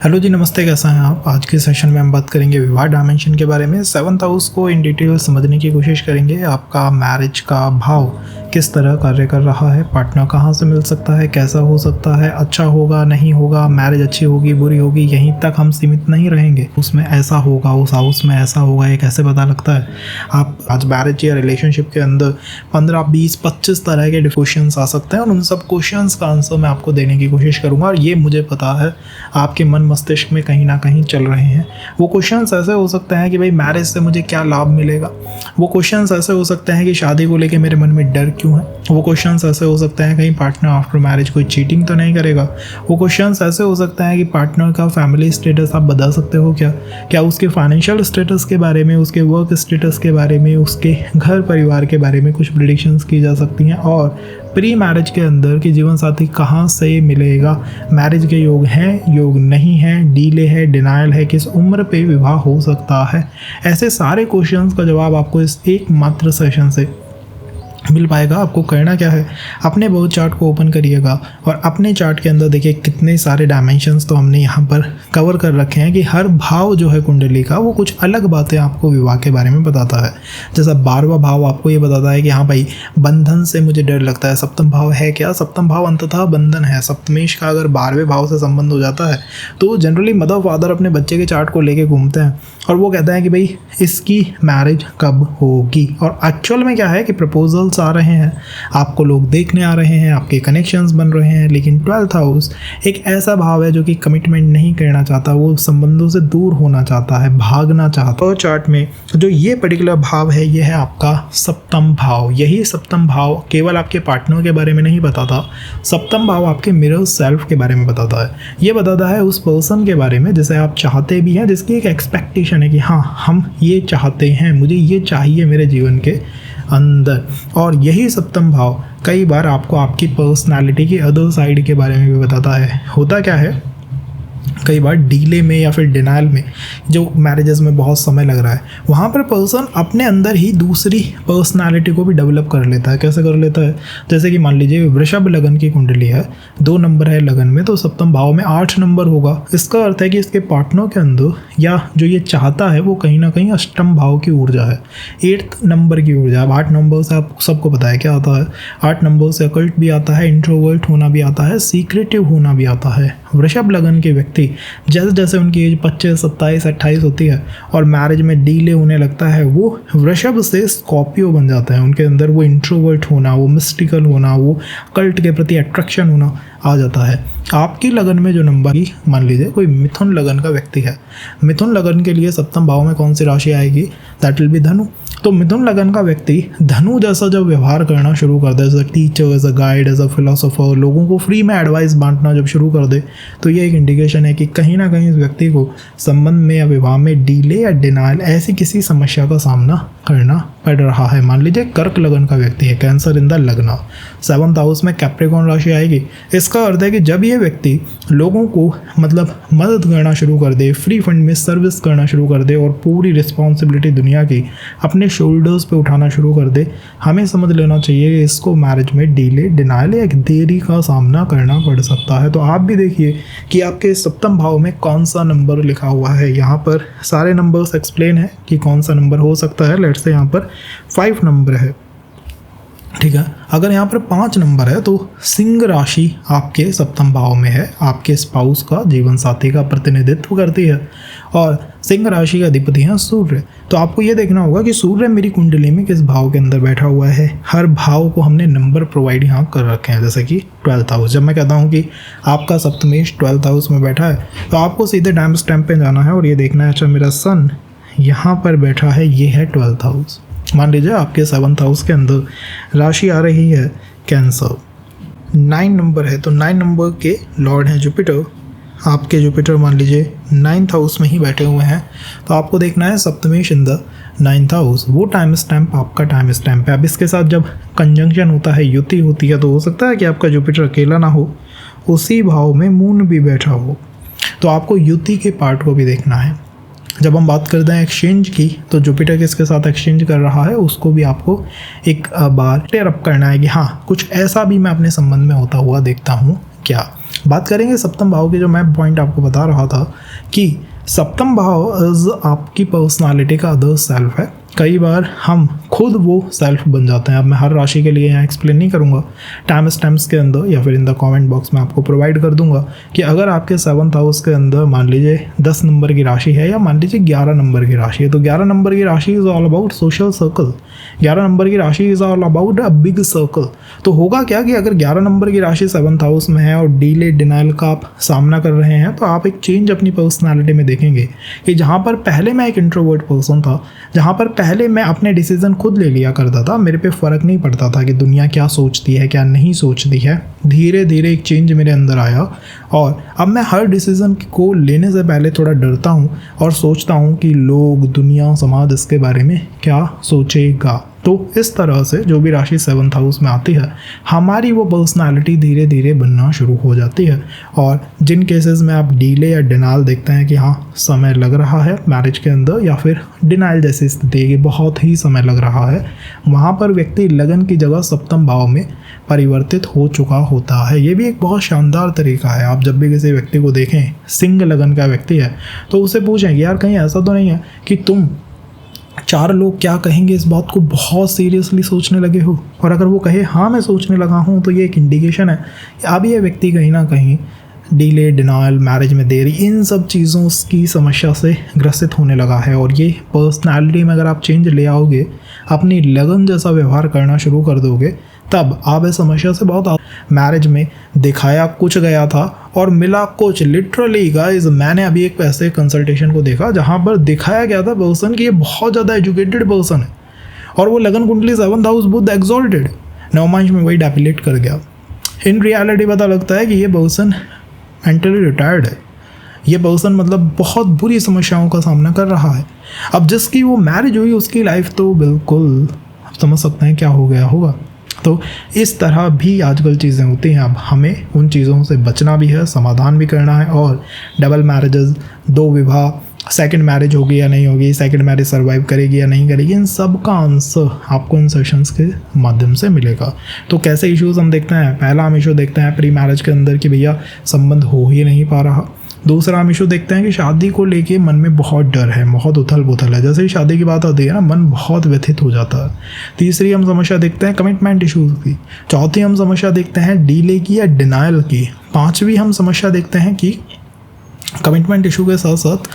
Hello जी, नमस्ते। कैसा हैं आप? आज के सेशन में हम बात करेंगे विवाह डायमेंशन के बारे में। 7th हाउस को इन डिटेल समझने की कोशिश करेंगे। आपका मैरिज का भाव किस तरह कार्य कर रहा है, पार्टनर कहाँ से मिल सकता है, कैसा हो सकता है, अच्छा होगा नहीं होगा, मैरिज अच्छी होगी बुरी होगी, यहीं तक हम सीमित नहीं रहेंगे। उसमें ऐसा होगा, उस हाउस में ऐसा होगा, ये कैसे पता लगता है? आप आज मैरिज या रिलेशनशिप के अंदर 15, 20, 25 तरह के क्वेश्चंस आ सकते हैं और उन सब क्वेश्चंस का आंसर मैं आपको देने की कोशिश करूँगा। और ये मुझे पता है आपके मन मस्तिष्क में कहीं ना कहीं चल रहे हैं। वो क्वेश्चंस ऐसे हो सकते हैं कि भाई मैरिज से मुझे क्या लाभ मिलेगा। वो क्वेश्चंस ऐसे हो सकते हैं कि शादी को लेके मेरे मन में डर क्यों है। वो क्वेश्चंस ऐसे हो सकते हैं कहीं पार्टनर आफ्टर मैरिज कोई चीटिंग तो नहीं करेगा। वो क्वेश्चंस ऐसे हो सकते हैं कि पार्टनर का फैमिली स्टेटस आप बता सकते हो क्या उसके फाइनेंशियल स्टेटस के बारे में, उसके वर्क स्टेटस के बारे में, उसके घर परिवार के बारे में कुछ प्रेडिक्शंस की जा सकती हैं। और प्री मैरिज के अंदर कि जीवन साथी कहाँ से मिलेगा, मैरिज के योग हैं, योग नहीं है, डीले है, डिनायल है, किस उम्र पे विवाह हो सकता है, ऐसे सारे क्वेश्चंस का जवाब आपको इस एकमात्र सेशन से मिल पाएगा। आपको करना क्या है, अपने बर्थ चार्ट को ओपन करिएगा और अपने चार्ट के अंदर देखिए कितने सारे डायमेंशंस तो हमने यहाँ पर कवर कर रखे हैं कि हर भाव जो है कुंडली का वो कुछ अलग बातें आपको विवाह के बारे में बताता है। जैसा 12वां भाव आपको ये बताता है कि हाँ भाई, बंधन से मुझे डर लगता है। सप्तम भाव है क्या? सप्तम भाव अंततः बंधन है। सप्तमेश का अगर 12वें भाव से संबंध हो जाता है तो जनरली मदर फादर अपने बच्चे के चार्ट को लेके घूमते हैं और वो कहते हैं कि भाई इसकी मैरिज कब होगी। और एक्चुअल में क्या है कि प्रपोजल्स आ रहे हैं, आपको लोग देखने आ रहे हैं, आपके कनेक्शंस बन रहे हैं। लेकिन 12th हाउस एक ऐसा भाव है जो कि कमिटमेंट नहीं करना चाहता, वो संबंधों से दूर होना चाहता है, भागना चाहता है। चार्ट में जो ये पर्टिकुलर भाव है ये है आपका सप्तम भाव। यही सप्तम भाव केवल आपके पार्टनर के बारे में नहीं बताता, सप्तम भाव आपके मिरर सेल्फ के बारे में बताता है। ये बताता है उस पर्सन के बारे में जिसे आप चाहते भी हैं, जिसकी एक एक्सपेक्टेशन है कि हाँ हम ये चाहते हैं, मुझे ये चाहिए मेरे जीवन के अंदर। और यही सप्तम भाव कई बार आपको आपकी पर्सनालिटी की अदर साइड के बारे में भी बताता है। होता क्या है, कई बार डीले में या फिर डिनायल में जो मैरिजेस में बहुत समय लग रहा है, वहाँ पर पर्सन अपने अंदर ही दूसरी पर्सनालिटी को भी डेवलप कर लेता है। कैसे कर लेता है? जैसे कि मान लीजिए वृषभ लगन की कुंडली है, 2 नंबर है लगन में, तो सप्तम भाव में 8 नंबर होगा। इसका अर्थ है कि इसके पार्टनर के अंदर या जो ये चाहता है वो कहीं ना कहीं अष्टम भाव की ऊर्जा है, 8th नंबर की ऊर्जा। अब 8 नंबर से आप सबको पता है क्या आता है। 8 नंबर से अकल्ट भी आता है, इंट्रोवर्ट होना भी आता है, सीक्रेटिव होना भी आता है। वृषभ लगन के व्यक्ति जैसे जैसे उनकी एज 25, 27, 28 होती है और मैरिज में डीले होने लगता है, वो वृषभ से स्कॉर्पियो बन जाता है। उनके अंदर वो इंट्रोवर्ट होना, वो मिस्टिकल होना, वो कल्ट के प्रति अट्रैक्शन होना आ जाता है। आपकी लगन में जो नंबर की, मान लीजिए कोई मिथुन लगन का व्यक्ति है, मिथुन लगन के लिए सप्तम भाव में कौन सी राशि आएगी? दैट विल बी धनु। तो मिथुन लगन का व्यक्ति धनु जैसा जब व्यवहार करना शुरू कर दे, as a teacher, as a guide, as a philosopher, लोगों को फ्री में एडवाइस बांटना जब शुरू कर दे, तो ये एक इंडिकेशन है कि कहीं ना कहीं इस व्यक्ति को संबंध में या विवाह में डीले या डिनायल ऐसी किसी समस्या का सामना करना पड़ रहा है। मान लीजिए कर्क लगन का व्यक्ति है, कैंसर इन द लग्न, 7th हाउस में कैप्रिकॉर्न राशि आएगी। इसका अर्थ है कि जब ये व्यक्ति लोगों को मतलब मदद करना शुरू कर दे, फ्री फंड में सर्विस करना शुरू कर दे और पूरी रिस्पॉन्सिबिलिटी दुनिया की अपने शोल्डर्स पे उठाना शुरू कर दे, हमें समझ लेना चाहिए कि इसको मैरिज में डीले, डिनायल या एक देरी का सामना करना पड़ सकता है। तो आप भी देखिए कि आपके सप्तम भाव में कौन सा नंबर लिखा हुआ है। यहाँ पर सारे नंबर्स एक्सप्लेन है कि कौन सा नंबर हो सकता है। लेट्स से यहाँ पर 5 नंबर है, ठीक है। अगर यहाँ पर 5 नंबर है तो सिंह राशि आपके सप्तम भाव में है, आपके स्पाउस का, जीवन साथी का प्रतिनिधित्व करती है और सिंह राशि का अधिपति है सूर्य। तो आपको ये देखना होगा कि सूर्य मेरी कुंडली में किस भाव के अंदर बैठा हुआ है। हर भाव को हमने नंबर प्रोवाइड यहाँ कर रखे हैं, जैसे कि 12th हाउस। जब मैं कहता हूँ कि आपका सप्तमेश 12th हाउस में बैठा है तो आपको सीधे टाइम स्टैम्प पे जाना है और ये देखना है, अच्छा मेरा सन यहाँ पर बैठा है, ये है 12th हाउस। मान लीजिए आपके 7th हाउस के अंदर राशि आ रही है कैंसर, 9 नंबर है, तो 9 नंबर के लॉर्ड हैं जुपिटर। आपके जुपिटर मान लीजिए 9th हाउस में ही बैठे हुए हैं, तो आपको देखना है सप्तमेश इन द 9th हाउस। वो टाइम स्टैम्प आपका टाइम स्टैम्प है। अब इसके साथ जब कंजंक्शन होता है, युति होती है, तो हो सकता है कि आपका जुपिटर अकेला ना हो, उसी भाव में मून भी बैठा हो। तो आपको युति के पार्ट को भी देखना है। जब हम बात करते हैं एक्सचेंज की, तो जुपिटर किसके साथ एक्सचेंज कर रहा है उसको भी आपको एक बार टेयर अप करना है कि हाँ कुछ ऐसा भी मैं अपने संबंध में होता हुआ देखता हूँ क्या। बात करेंगे सप्तम भाव की, जो मैं पॉइंट आपको बता रहा था कि सप्तम भाव इज आपकी पर्सनालिटी का अदर सेल्फ है। कई बार हम खुद वो सेल्फ बन जाते हैं। अब मैं हर राशि के लिए यहाँ एक्सप्लेन नहीं करूँगा, टाइम स्टैम्प्स के अंदर या फिर इन द कमेंट बॉक्स में आपको प्रोवाइड कर दूंगा कि अगर आपके 7th हाउस के अंदर मान लीजिए 10 नंबर की राशि है या मान लीजिए 11 नंबर की राशि है, तो 11 नंबर की राशि is all about social circle. 11 number की राशि is all about a big circle. तो होगा क्या कि अगर 11 नंबर की राशि 7th हाउस में है और डीले डिनाइल का आप सामना कर रहे हैं, तो आप एक चेंज अपनी पर्सनैलिटी में देखेंगे कि जहाँ पर पहले मैं एक इंट्रोवर्ट पर्सन था, जहाँ पर पहले मैं अपने डिसीजन खुद ले लिया करता था, मेरे पे फ़र्क नहीं पड़ता था कि दुनिया क्या सोचती है क्या नहीं सोचती है, धीरे धीरे एक चेंज मेरे अंदर आया और अब मैं हर डिसीज़न को लेने से पहले थोड़ा डरता हूँ और सोचता हूँ कि लोग, दुनिया, समाज इसके बारे में क्या सोचेगा। तो इस तरह से जो भी राशि 7th हाउस में आती है, हमारी वो पर्सनालिटी धीरे धीरे बनना शुरू हो जाती है। और जिन केसेस में आप डीले या डिनाइल देखते हैं कि हाँ समय लग रहा है मैरिज के अंदर, या फिर डिनाइल जैसी स्थिति कि बहुत ही समय लग रहा है, वहाँ पर व्यक्ति लगन की जगह सप्तम भाव में परिवर्तित हो चुका होता है। ये भी एक बहुत शानदार तरीका है। आप जब भी किसी व्यक्ति को देखें, सिंह लगन का व्यक्ति है, तो उसे पूछें कि यार कहीं ऐसा तो नहीं है कि तुम 4 लोग क्या कहेंगे इस बात को बहुत सीरियसली सोचने लगे हो। और अगर वो कहे हाँ मैं सोचने लगा हूँ, तो ये एक इंडिकेशन है कि अब ये व्यक्ति कहीं ना कहीं डीले, डिनाइल, मैरिज में देरी, इन सब चीज़ों की समस्या से ग्रसित होने लगा है। और ये पर्सनालिटी में अगर आप चेंज ले आओगे, अपनी लगन जैसा व्यवहार करना शुरू कर दोगे, तब आप इस समस्या से बहुत मैरिज में दिखाया कुछ गया था और मिला कुछ। लिटरली गाइस, मैंने अभी एक ऐसे कंसल्टेशन को देखा जहाँ पर दिखाया गया था पर्सन कि ये बहुत ज़्यादा एजुकेटेड पर्सन है और वो लगन कुंडली 7th हाउस बुध एक्सॉल्टेड नवमांश में वही डेपिलेट कर गया। इन रियलिटी पता लगता है कि ये पर्सन मेंटली रिटायर्ड है। ये पर्सन मतलब बहुत बुरी समस्याओं का सामना कर रहा है। अब जिसकी वो मैरिज हुई उसकी लाइफ तो बिल्कुल आप समझ सकते हैं क्या हो गया होगा। तो इस तरह भी आजकल चीज़ें होती हैं। अब हमें उन चीज़ों से बचना भी है, समाधान भी करना है। और डबल मैरिजेस, 2 विवाह, सेकंड मैरिज होगी या नहीं होगी, सेकंड मैरिज सर्वाइव करेगी या नहीं करेगी, इन सब का आंसर आपको इन सेशंस के माध्यम से मिलेगा। तो कैसे इश्यूज हम देखते हैं? पहला हम इशू देखते हैं प्री मैरिज के अंदर कि भैया संबंध हो ही नहीं पा रहा। दूसरा हम इशू देखते हैं कि शादी को लेके मन में बहुत डर है, बहुत उथल पुथल है। जैसे ही शादी की बात आती है ना, मन बहुत व्यथित हो जाता है। तीसरी हम समस्या देखते हैं कमिटमेंट इशूज़ की। चौथी हम समस्या देखते हैं डीले की या डिनाइल की। पांचवी हम समस्या देखते हैं कि कमिटमेंट इशू के साथ साथ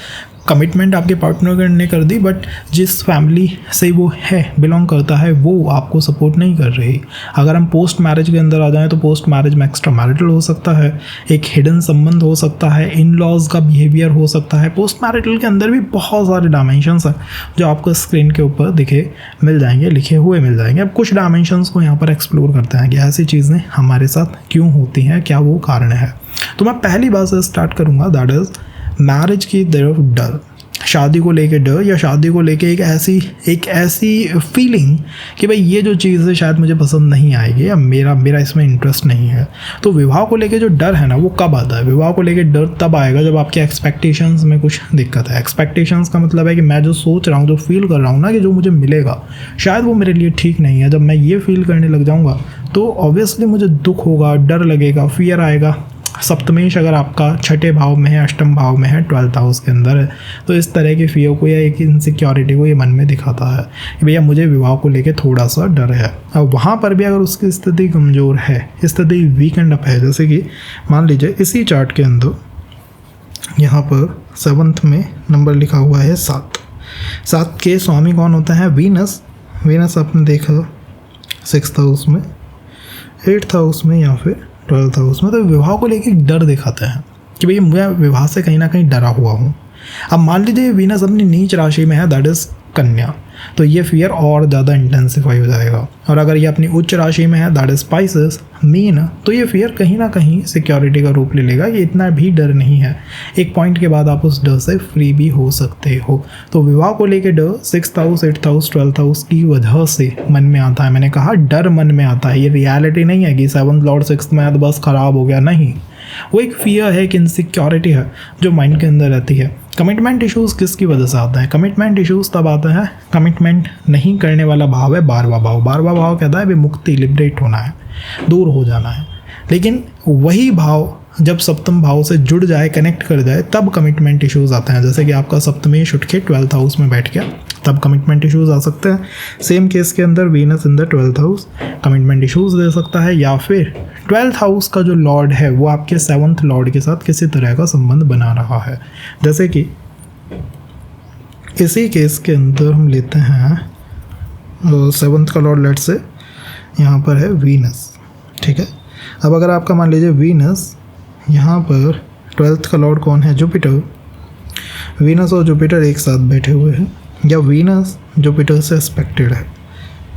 कमिटमेंट आपके पार्टनर ने कर दी, बट जिस फैमिली से वो है बिलोंग करता है वो आपको सपोर्ट नहीं कर रही। अगर हम पोस्ट मैरिज के अंदर आ जाएं तो पोस्ट मैरिज में एक्स्ट्रा मैरिटल हो सकता है, एक हिडन संबंध हो सकता है, इन लॉज का बिहेवियर हो सकता है। पोस्ट मैरिटल के अंदर भी बहुत सारे डायमेंशंस हैं जो आपको स्क्रीन के ऊपर दिखे मिल जाएंगे, लिखे हुए मिल जाएंगे। अब कुछ डायमेंशंस को यहाँ पर एक्सप्लोर करते हैं कि ऐसी चीज़ें हमारे साथ क्यों होती हैं, क्या वो कारण है। तो मैं पहली बात से स्टार्ट करूँगा, दैट इज़ मैरिज की तरफ डर, शादी को लेके डर, या शादी को लेके एक ऐसी फीलिंग कि भाई ये जो चीज़ है शायद मुझे पसंद नहीं आएगी या मेरा इसमें इंटरेस्ट नहीं है। तो विवाह को लेके जो डर है ना, वो कब आता है? विवाह को लेके डर तब आएगा जब आपके एक्सपेक्टेशंस में कुछ दिक्कत है। एक्सपेक्टेशंस का मतलब है कि मैं जो सोच रहा हूँ, जो फील कर रहा हूँ ना कि जो मुझे मिलेगा, शायद वो मेरे लिए ठीक नहीं है। जब मैं ये फील करने लग जाऊँगा तो ऑब्वियसली मुझे दुख होगा, डर लगेगा, फियर आएगा। सप्तमेश अगर आपका 6ठे भाव में है, अष्टम भाव में है, 12th हाउस के अंदर है, तो इस तरह के फियर को या एक इनसिक्योरिटी को ये मन में दिखाता है कि भैया मुझे विवाह को लेके थोड़ा सा डर है। अब वहाँ पर भी अगर उसकी स्थिति कमज़ोर है, स्थिति वीक एंड अप है, जैसे कि मान लीजिए इसी चार्ट के अंदर यहाँ पर 7th में नंबर लिखा हुआ है 7। 7 के स्वामी कौन होता है? वीनस। वीनस आपने देखा 6th हाउस में, 8th हाउस में या फिर 12th हाउस में। तो विवाह को लेके डर दिखाते हैं कि भाई मैं विवाह से कहीं ना कहीं डरा हुआ हूँ। अब मान लीजिए वीनस अपनी नीच राशि में है, दैट इज़ कन्या, तो ये फियर और ज़्यादा इंटेंसिफाई हो जाएगा। और अगर ये अपनी उच्च राशि में है, दैट इज़ स्पाइसेस, मीन, तो ये फियर कहीं ना कहीं सिक्योरिटी का रूप ले लेगा। ये इतना भी डर नहीं है, एक पॉइंट के बाद आप उस डर से फ्री भी हो सकते हो। तो विवाह को लेके डर 6th house, 8th house, 12th house की वजह से मन में आता है। मैंने कहा डर मन में आता है, ये रियलिटी नहीं है कि 7th लॉर्ड 6th में है तो बस ख़राब हो गया, नहीं। वो एक फियर है, एक इनसिक्योरिटी है जो माइंड के अंदर रहती है। कमिटमेंट इश्यूज़ किसकी वजह से आते हैं? कमिटमेंट इश्यूज़ तब आते हैं, कमिटमेंट नहीं करने वाला भाव है 12वां भाव। 12वां भाव कहता है भाई मुक्ति, लिबरेट होना है, दूर हो जाना है। लेकिन वही भाव जब सप्तम भाव से जुड़ जाए, कनेक्ट कर जाए, तब कमिटमेंट इश्यूज आते हैं। जैसे कि आपका सप्तमेश उठ के 12th हाउस में बैठ गया, तब कमिटमेंट इश्यूज आ सकते हैं। सेम केस के अंदर Venus in the 12th house commitment issues they सकता है, या फिर 12th हाउस का जो लॉर्ड है वो आपके 7th लॉर्ड के साथ किसी तरह का संबंध बना रहा है। जैसे कि इसी केस के अंदर हम लेते हैं 7th का लॉर्ड, लेट से यहाँ पर है वीनस, ठीक है। अब अगर आपका मान लीजिए वीनस यहाँ पर 12th का लॉर्ड कौन है, जुपिटर, वीनस और जुपिटर एक साथ बैठे हुए हैं, या वीनस जुपिटर से एस्पेक्टेड है,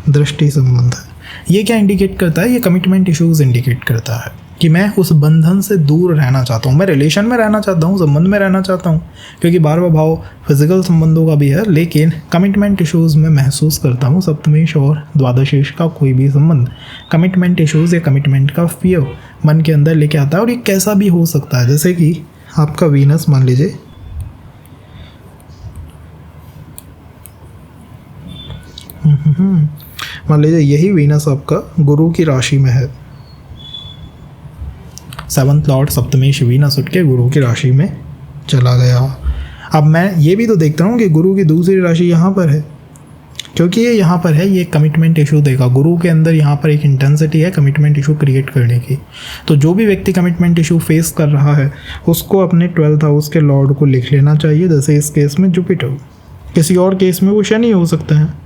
दृष्टि संबंध है, ये क्या इंडिकेट करता है, ये कमिटमेंट इश्यूज इंडिकेट करता है कि मैं उस बंधन से दूर रहना चाहता हूँ, मैं रिलेशन में रहना चाहता हूँ, संबंध में रहना चाहता हूँ, क्योंकि 12वां भाव फिजिकल संबंधों का भी है, लेकिन कमिटमेंट इश्यूज में महसूस करता हूँ सप्तमेश और द्वादशेश का कोई भी संबंध। कमिटमेंट इश्यूज या कमिटमेंट का फियर मन के अंदर लेके आता है, और ये कैसा भी हो सकता है। जैसे कि आपका वीनस मान लीजिए यही वीनस आपका गुरु की राशि में है, 7th लॉर्ड सप्तमेश वीनस उठ के गुरु की राशि में चला गया। अब मैं ये भी तो देखता हूँ कि गुरु की दूसरी राशि यहाँ पर है, क्योंकि ये यहाँ पर है, ये कमिटमेंट इशू देगा। गुरु के अंदर यहाँ पर एक इंटेंसिटी है कमिटमेंट इशू क्रिएट करने की। तो जो भी व्यक्ति कमिटमेंट इशू फेस कर रहा है उसको अपने 12th हाउस के लॉर्ड को लिख लेना चाहिए। जैसे इस केस में जुपिटर, किसी और केस में वो शनि हो सकते हैं।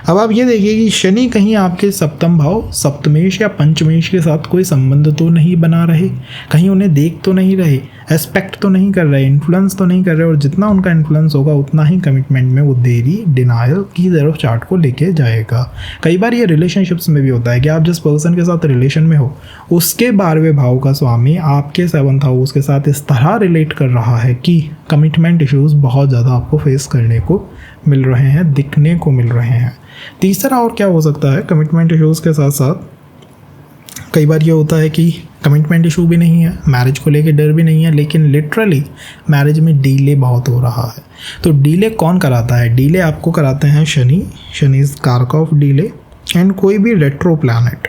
अब आप ये देखिए कि शनि कहीं आपके सप्तम भाव सप्तमेश या पंचमेश के साथ कोई संबंध तो नहीं बना रहे, कहीं उन्हें देख तो नहीं रहे, एस्पेक्ट तो नहीं कर रहे, इन्फ्लुएंस तो नहीं कर रहे, और जितना उनका इन्फ्लुएंस होगा उतना ही कमिटमेंट में वो देरी, डिनायल की तरफ चार्ट को लेके जाएगा। कई बार ये रिलेशनशिप्स में भी होता है कि आप जिस पर्सन के साथ रिलेशन में हो उसके 12वें भाव का स्वामी आपके 7th हाउस के साथ इस तरह रिलेट कर रहा है कि कमिटमेंट इश्यूज बहुत ज़्यादा आपको फेस करने को मिल रहे हैं, दिखने को मिल रहे हैं। तीसरा और क्या हो सकता है, कमिटमेंट इश्यूज़ के साथ साथ कई बार ये होता है कि कमिटमेंट इशू भी नहीं है, मैरिज को लेके डर भी नहीं है, लेकिन लिटरली मैरिज में डीले बहुत हो रहा है। तो डीले कौन कराता है, डीले आपको कराते हैं शनि, शनि इज कारक ऑफ डीले, एंड कोई भी रेट्रो प्लैनेट,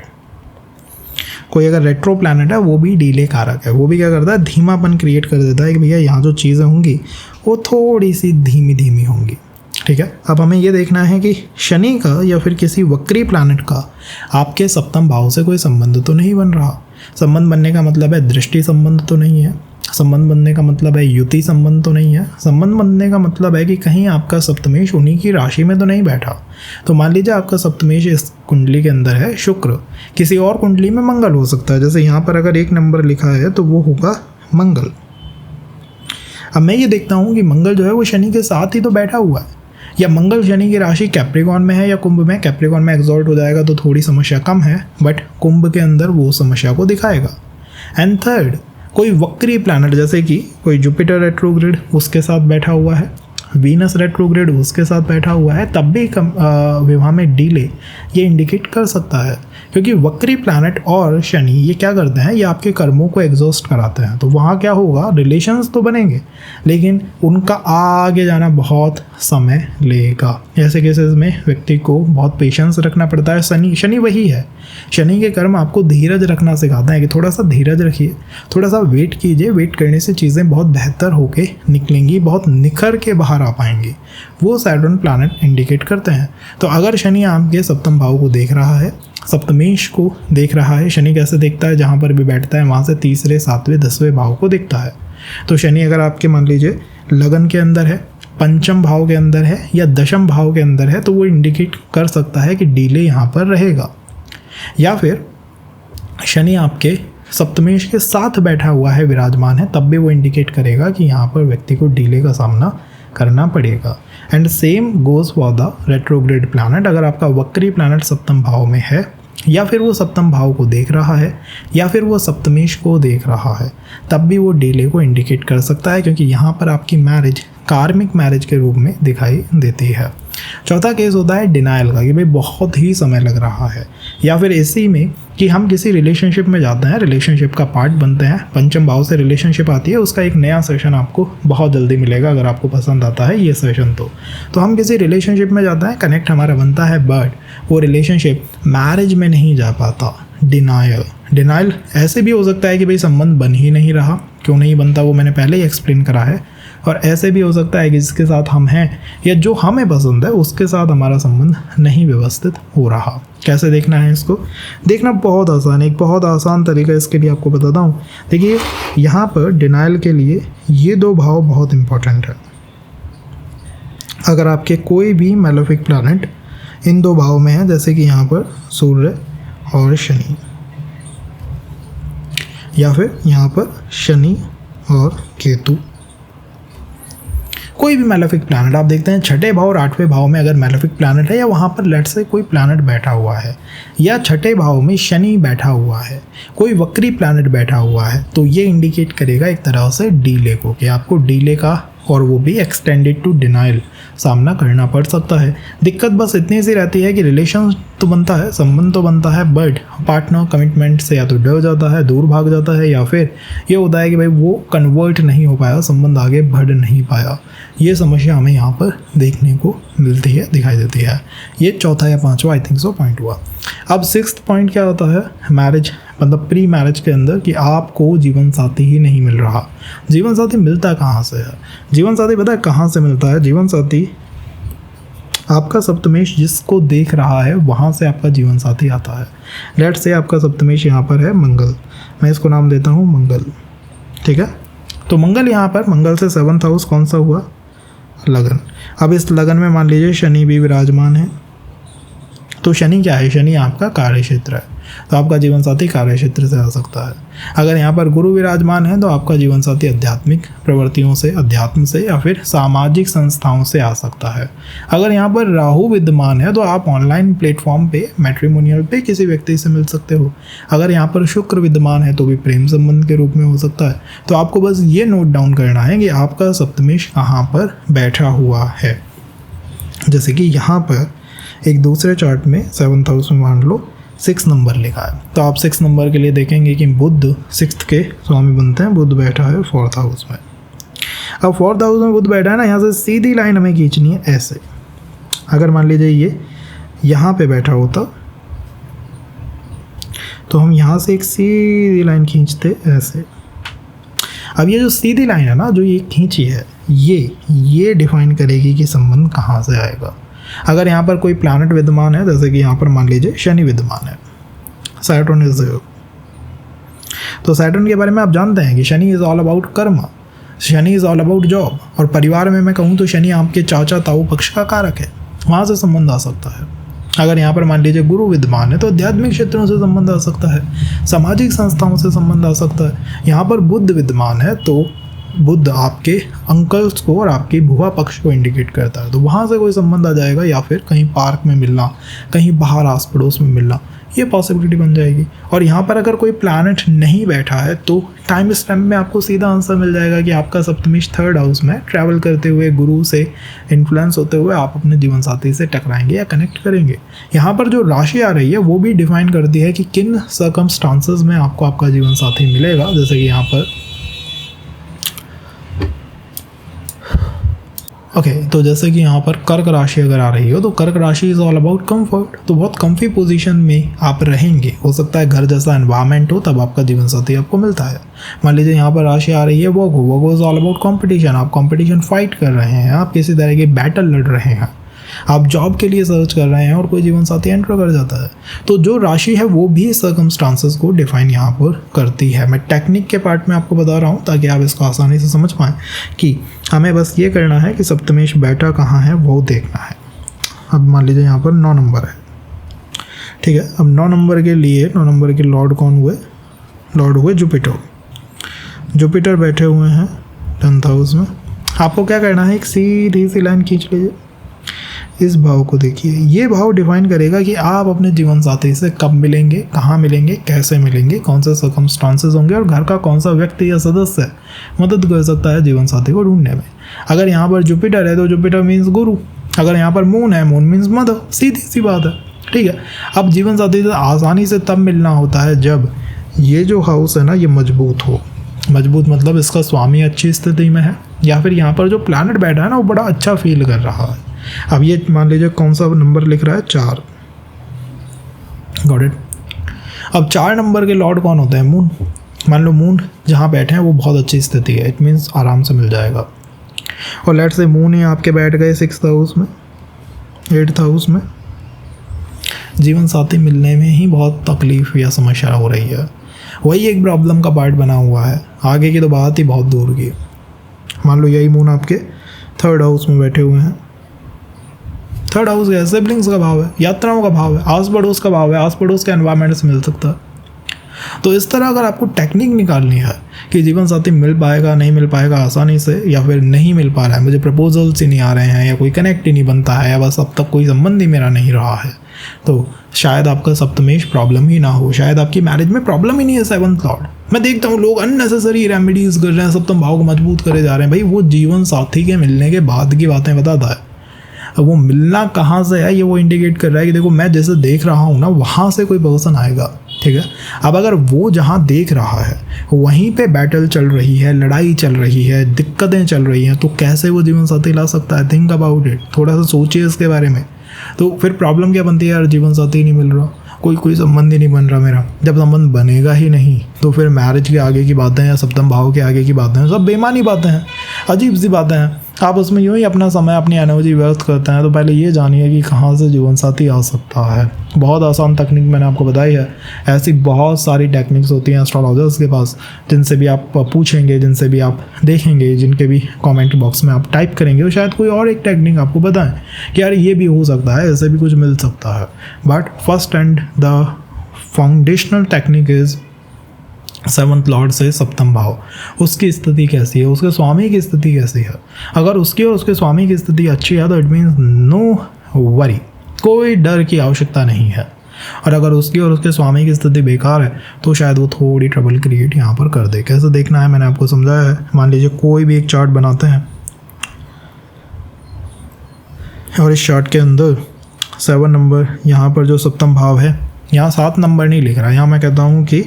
कोई अगर रेट्रो प्लैनेट है वो भी डीले कारक है। वो भी क्या करता है, धीमापन क्रिएट कर देता है कि भैया यहाँ जो चीज़ें होंगी वो थोड़ी सी धीमी धीमी होंगी, ठीक है। अब हमें ये देखना है कि शनि का या फिर किसी वक्री प्लैनेट का आपके सप्तम भाव से कोई संबंध तो नहीं बन रहा। संबंध बनने का मतलब है दृष्टि संबंध तो नहीं है, संबंध बनने का मतलब है युति संबंध तो नहीं है, संबंध बनने का मतलब है कि कहीं आपका सप्तमेश उन्हीं की राशि में तो नहीं बैठा। तो मान लीजिए आपका सप्तमेश इस कुंडली के अंदर है शुक्र, किसी और कुंडली में मंगल हो सकता है। जैसे यहाँ पर अगर 1 नंबर लिखा है तो वो होगा मंगल। अब मैं ये देखता हूँ कि मंगल जो है वो शनि के साथ ही तो बैठा हुआ है, या मंगल शनि की राशि कैप्रिकॉर्न में है या कुंभ में। कैप्रिकॉर्न में एग्जॉल्ट हो जाएगा तो थोड़ी समस्या कम है, बट कुंभ के अंदर वो समस्या को दिखाएगा। एंड थर्ड, कोई वक्री प्लैनेट जैसे कि कोई जुपिटर रेट्रोग्रेड उसके साथ बैठा हुआ है, वीनस रेट्रोग्रेड उसके साथ बैठा हुआ है, तब भी विवाह में डीले ये इंडिकेट कर सकता है। क्योंकि वक्री प्लैनेट और शनि ये क्या करते हैं, ये आपके कर्मों को एग्जॉस्ट कराते हैं। तो वहाँ क्या होगा, रिलेशंस तो बनेंगे लेकिन उनका आगे जाना बहुत समय लेगा। ऐसे केसेस में व्यक्ति को बहुत पेशेंस रखना पड़ता है। शनि वही है, शनि के कर्म आपको धीरज रखना सिखाते हैं कि थोड़ा सा धीरज रखिए, थोड़ा सा वेट कीजिए, वेट करने से चीज़ें बहुत बेहतर होके निकलेंगी, बहुत निखर के बाहर आ पाएंगी। वो सैटर्न प्लैनेट इंडिकेट करते हैं। तो अगर शनि आपके सप्तम भाव को देख रहा है, सप्तमेश को देख रहा है, शनि कैसे देखता है, जहाँ पर भी बैठता है वहाँ से 3रे, 7वें, 10वें भाव को देखता है। तो शनि अगर आपके मान लीजिए लगन के अंदर है, पंचम भाव के अंदर है या दशम भाव के अंदर है, तो वो इंडिकेट कर सकता है कि डीले यहाँ पर रहेगा। या फिर शनि आपके सप्तमेश के साथ बैठा हुआ है, विराजमान है, तब भी वो इंडिकेट करेगा कि यहाँ पर व्यक्ति को डीले का सामना करना पड़ेगा। And same goes for the retrograde planet. अगर आपका वक्री प्लैनेट सप्तम भाव में है, या फिर वो सप्तम भाव को देख रहा है, या फिर वो सप्तमेश को देख रहा है, तब भी वो डीले को इंडिकेट कर सकता है, क्योंकि यहाँ पर आपकी मैरिज कार्मिक मैरिज के रूप में दिखाई देती है। चौथा केस होता है डिनायल का, कि भाई बहुत ही समय लग रहा है, या फिर इसी में कि हम किसी रिलेशनशिप में जाते हैं, रिलेशनशिप का पार्ट बनते हैं, पंचम भाव से रिलेशनशिप आती है, उसका एक नया सेशन आपको बहुत जल्दी मिलेगा अगर आपको पसंद आता है ये सेशन। तो हम किसी रिलेशनशिप में जाते हैं, कनेक्ट हमारा बनता है, बट वो रिलेशनशिप मैरिज में नहीं जा पाता। डिनाइल ऐसे भी हो सकता है कि भाई संबंध बन ही नहीं रहा, क्यों नहीं बनता वो मैंने पहले ही एक्सप्लेन करा है। और ऐसे भी हो सकता है कि जिसके साथ हम हैं या जो हमें पसंद है उसके साथ हमारा संबंध नहीं व्यवस्थित हो रहा। कैसे देखना है इसको? देखना बहुत आसान है, एक बहुत आसान तरीका इसके लिए आपको बताता हूँ। देखिए यहाँ पर डिनाइल के लिए ये दो भाव बहुत इंपॉर्टेंट है। अगर आपके कोई भी मैलेफिक प्लैनेट इन दो भाव में है, जैसे कि यहाँ पर सूर्य और शनि, या फिर यहाँ पर शनि और केतु, कोई भी मैलेफिक प्लैनेट आप देखते हैं छठे भाव और आठवें भाव में अगर मैलेफिक प्लैनेट है, या वहाँ पर लेट से कोई प्लैनेट बैठा हुआ है, या छठे भाव में शनि बैठा हुआ है, कोई वक्री प्लैनेट बैठा हुआ है, तो ये इंडिकेट करेगा एक तरह से डीले को, कि आपको डीले का और वो भी एक्सटेंडेड टू डिनाइल सामना करना पड़ सकता है। दिक्कत बस इतनी सी रहती है कि रिलेशन तो बनता है, संबंध तो बनता है, बट पार्टनर कमिटमेंट से या तो डर जाता है, दूर भाग जाता है, या फिर ये होता है कि भाई वो कन्वर्ट नहीं हो पाया, संबंध आगे बढ़ नहीं पाया। ये समस्या हमें यहाँ पर देखने को मिलती है, दिखाई देती है। ये चौथा या पांचवा आई थिंक सो पॉइंट हुआ। अब सिक्स्थ पॉइंट क्या होता है? मैरिज, मतलब प्री मैरिज के अंदर कि आपको जीवन साथी ही नहीं मिल रहा। जीवन साथी मिलता कहाँ से है? जीवन साथी पता है कहाँ से मिलता है? जीवन साथी आपका सप्तमेश जिसको देख रहा है वहाँ से आपका जीवन साथी आता है। लेट से आपका सप्तमेश यहाँ पर है मंगल, मैं इसको नाम देता हूँ मंगल, ठीक है। तो मंगल यहाँ पर, मंगल से 7th हाउस कौन सा हुआ? लगन। अब इस लगन में मान लीजिए शनि भी विराजमान है। तो शनि क्या है? शनि आपका कार्य क्षेत्र है, तो आपका जीवन साथी कार्य क्षेत्र से आ सकता है। अगर यहाँ पर गुरु विराजमान है तो आपका जीवन साथी आध्यात्मिक प्रवृत्तियों से, अध्यात्म से या फिर सामाजिक संस्थाओं से आ सकता है। अगर यहाँ पर राहु विद्यमान है तो आप ऑनलाइन प्लेटफॉर्म पे, मैट्रिमोनियल पे किसी व्यक्ति से मिल सकते हो। अगर यहाँ पर शुक्र विद्यमान है तो भी प्रेम संबंध के रूप में हो सकता है। तो आपको बस ये नोट डाउन करना है कि आपका सप्तमेश कहाँ पर बैठा हुआ है। जैसे कि यहाँ पर एक दूसरे चार्ट में 7th हाउस में मान लो 6 नंबर लिखा है, तो आप 6 नंबर के लिए देखेंगे कि बुध 6th के स्वामी बनते हैं। बुध बैठा है 4th हाउस में। अब 4th हाउस में बुध बैठा है ना, यहाँ से सीधी लाइन हमें खींचनी है ऐसे। अगर मान लीजिए ये यहाँ पे बैठा होता तो हम यहाँ से एक सीधी लाइन खींचते ऐसे। अब ये जो सीधी लाइन है ना, जो ये खींची है, ये डिफाइन करेगी कि संबंध कहाँ से आएगा। अगर यहाँ पर कोई प्लैनेट विद्यमान है, जैसे कि यहाँ पर मान लीजिए शनि विद्यमान है, सैटर्न इज, तो सैटर्न के बारे में आप जानते हैं कि शनि इज़ ऑल अबाउट कर्म, Shani is all about job. और परिवार में मैं कहूँ तो शनि आपके चाचा ताऊ पक्ष का कारक है, वहाँ से संबंध आ सकता है। अगर यहाँ पर मान लीजिए गुरु विद्यमान है तो आध्यात्मिक क्षेत्रों से संबंध आ सकता है, सामाजिक संस्थाओं से संबंध आ सकता है। यहाँ पर बुध विद्यमान है तो बुध आपके अंकल्स को और आपकी भुआ पक्ष को इंडिकेट करता है, तो वहाँ से कोई संबंध आ जाएगा, या फिर कहीं पार्क में मिलना, कहीं बाहर आस पड़ोस में मिलना, ये पॉसिबिलिटी बन जाएगी। और यहाँ पर अगर कोई प्लैनेट नहीं बैठा है तो टाइम स्टैम्प में आपको सीधा आंसर मिल जाएगा कि आपका सप्तमेश 3rd हाउस में ट्रैवल करते हुए, गुरु से इन्फ्लुएंस होते हुए आप अपने जीवन साथी से टकराएंगे या कनेक्ट करेंगे। यहाँ पर जो राशि आ रही है वो भी डिफाइन करती है कि किन सर्कमस्टांसेस में आपको आपका जीवन साथी मिलेगा। जैसे कि यहाँ पर तो जैसे कि यहाँ पर कर्क राशि अगर आ रही हो तो कर्क राशि इज़ ऑल अबाउट कंफर्ट, तो बहुत कंफी पोजीशन में आप रहेंगे। हो सकता है घर जैसा एनवायरनमेंट हो, तब आपका जीवन साथी आपको मिलता है। मान लीजिए यहाँ पर राशि आ रही है वो इज़ ऑल अबाउट कंपटीशन, आप कंपटीशन फाइट कर रहे हैं, आप किसी तरह की बैटल लड़ रहे हैं, आप जॉब के लिए सर्च कर रहे हैं और कोई जीवन साथी एंटर कर जाता है। तो जो राशि है वो भी सर्कमस्टांसेस को डिफाइन यहाँ पर करती है। मैं टेक्निक के पार्ट में आपको बता रहा हूँ ताकि आप इसको आसानी से समझ पाएँ कि हमें बस ये करना है कि सप्तमेश बैठा कहाँ है वो देखना है। अब मान लीजिए यहाँ पर 9 नंबर है, ठीक है। अब 9 नंबर के लिए 9 नंबर के लॉर्ड कौन हुए? लॉर्ड हुए जुपिटर। जुपिटर बैठे हुए हैं 10th हाउस में। आपको क्या करना है, एक सीधी सी लाइन खींच लीजिए, इस भाव को देखिए। ये भाव डिफाइन करेगा कि आप अपने जीवन साथी से कब मिलेंगे, कहाँ मिलेंगे, कैसे मिलेंगे, कौन से सर्कमस्टांसेस होंगे और घर का कौन सा व्यक्ति या सदस्य मदद कर सकता है जीवन साथी को ढूंढने में। अगर यहाँ पर जुपिटर है तो जुपिटर मीन्स गुरु, अगर यहाँ पर मून है, मून मीन्स मदर, सीधी सी बात है, ठीक है। अब जीवन साथी से आसानी से तब मिलना होता है जब ये जो हाउस है ना ये मजबूत हो। मजबूत मतलब इसका स्वामी अच्छी स्थिति में है, या फिर यहाँ पर जो प्लैनेट बैठा है ना वो बड़ा अच्छा फील कर रहा है। अब ये मान लीजिए कौन सा नंबर लिख रहा है, 4, गॉट इट। अब 4 नंबर के लॉर्ड कौन होते हैं? मून। मान लो मून जहाँ बैठे हैं वो बहुत अच्छी स्थिति है, इट मीन्स आराम से मिल जाएगा। और लेट्स से मून ही आपके बैठ गए 6th हाउस में, 8th हाउस में, जीवन साथी मिलने में ही बहुत तकलीफ या समस्या हो रही है, वही एक प्रॉब्लम का पार्ट बना हुआ है। आगे की तो बात ही बहुत दूर की। मान लो यही मून आपके 3rd हाउस में बैठे हुए हैं। 3rd हाउस है सिबलिंग्स का भाव है, यात्राओं का भाव है, आस पड़ोस का भाव है, आस पड़ोस के एनवायरनमेंट से मिल सकता है। तो इस तरह अगर आपको टेक्निक निकालनी है कि जीवन साथी मिल पाएगा नहीं मिल पाएगा आसानी से, या फिर नहीं मिल पा रहा है, मुझे प्रपोजल्स ही नहीं आ रहे हैं, या कोई कनेक्ट ही नहीं बनता है, या बस अब तक कोई संबंध ही मेरा नहीं रहा है, तो शायद आपका सप्तमेश प्रॉब्लम ही ना हो, शायद आपकी मैरिज में प्रॉब्लम ही नहीं है 7th लॉर्ड। मैं देखता हूँ लोग अननेसेसरी रेमेडीज कर रहे हैं, सप्तम भाव को मजबूत करे जा रहे हैं। भाई वो जीवन साथी के मिलने के बाद की बातें बताता है। अब वो मिलना कहाँ से है ये वो इंडिकेट कर रहा है कि देखो मैं जैसे देख रहा हूँ ना वहाँ से कोई पर्सन आएगा, ठीक है। अब अगर वो जहाँ देख रहा है वहीं पे बैटल चल रही है, लड़ाई चल रही है, दिक्कतें चल रही हैं, तो कैसे वो जीवन साथी ला सकता है? थिंक अबाउट इट, थोड़ा सा सोचिए इसके बारे में। तो फिर प्रॉब्लम क्या बनती है? यार जीवन साथी नहीं मिल रहा, कोई संबंध ही नहीं बन रहा मेरा। जब संबंध बनेगा ही नहीं तो फिर मैरिज के आगे की बातें या सप्तम भाव के आगे की बातें सब बेमानी बातें हैं, अजीब सी बातें हैं। आप उसमें यूँ ही अपना समय अपनी एनर्जी व्यर्थ करते हैं। तो पहले ये जानिए कि कहाँ से जीवन साथी आ सकता है। बहुत आसान तकनीक मैंने आपको बताई है। ऐसी बहुत सारी टेक्निक्स होती हैं एस्ट्रोलॉजर्स के पास, जिनसे भी आप पूछेंगे, जिनसे भी आप देखेंगे, जिनके भी कमेंट बॉक्स में आप टाइप करेंगे, तो शायद कोई और एक टेक्निक आपको बताएं कि यार ये भी हो सकता है, ऐसे भी कुछ मिल सकता है। But first and the foundational technique is 7th Lord से सप्तम भाव, उसकी स्थिति कैसी है, उसके स्वामी की स्थिति कैसी है। अगर उसकी और उसके स्वामी की स्थिति अच्छी है तो इट मीन्स नो वरी, कोई डर की आवश्यकता नहीं है। और अगर उसकी और उसके स्वामी की स्थिति बेकार है तो शायद वो थोड़ी ट्रबल क्रिएट यहाँ पर कर दे। कैसे देखना है मैंने आपको समझाया है। मान लीजिए कोई भी एक चार्ट बनाते हैं और इस चार्ट के अंदर 7 नंबर यहाँ पर जो सप्तम भाव है, यहाँ 7 नंबर नहीं लिख रहा है, यहाँ मैं कहता हूँ कि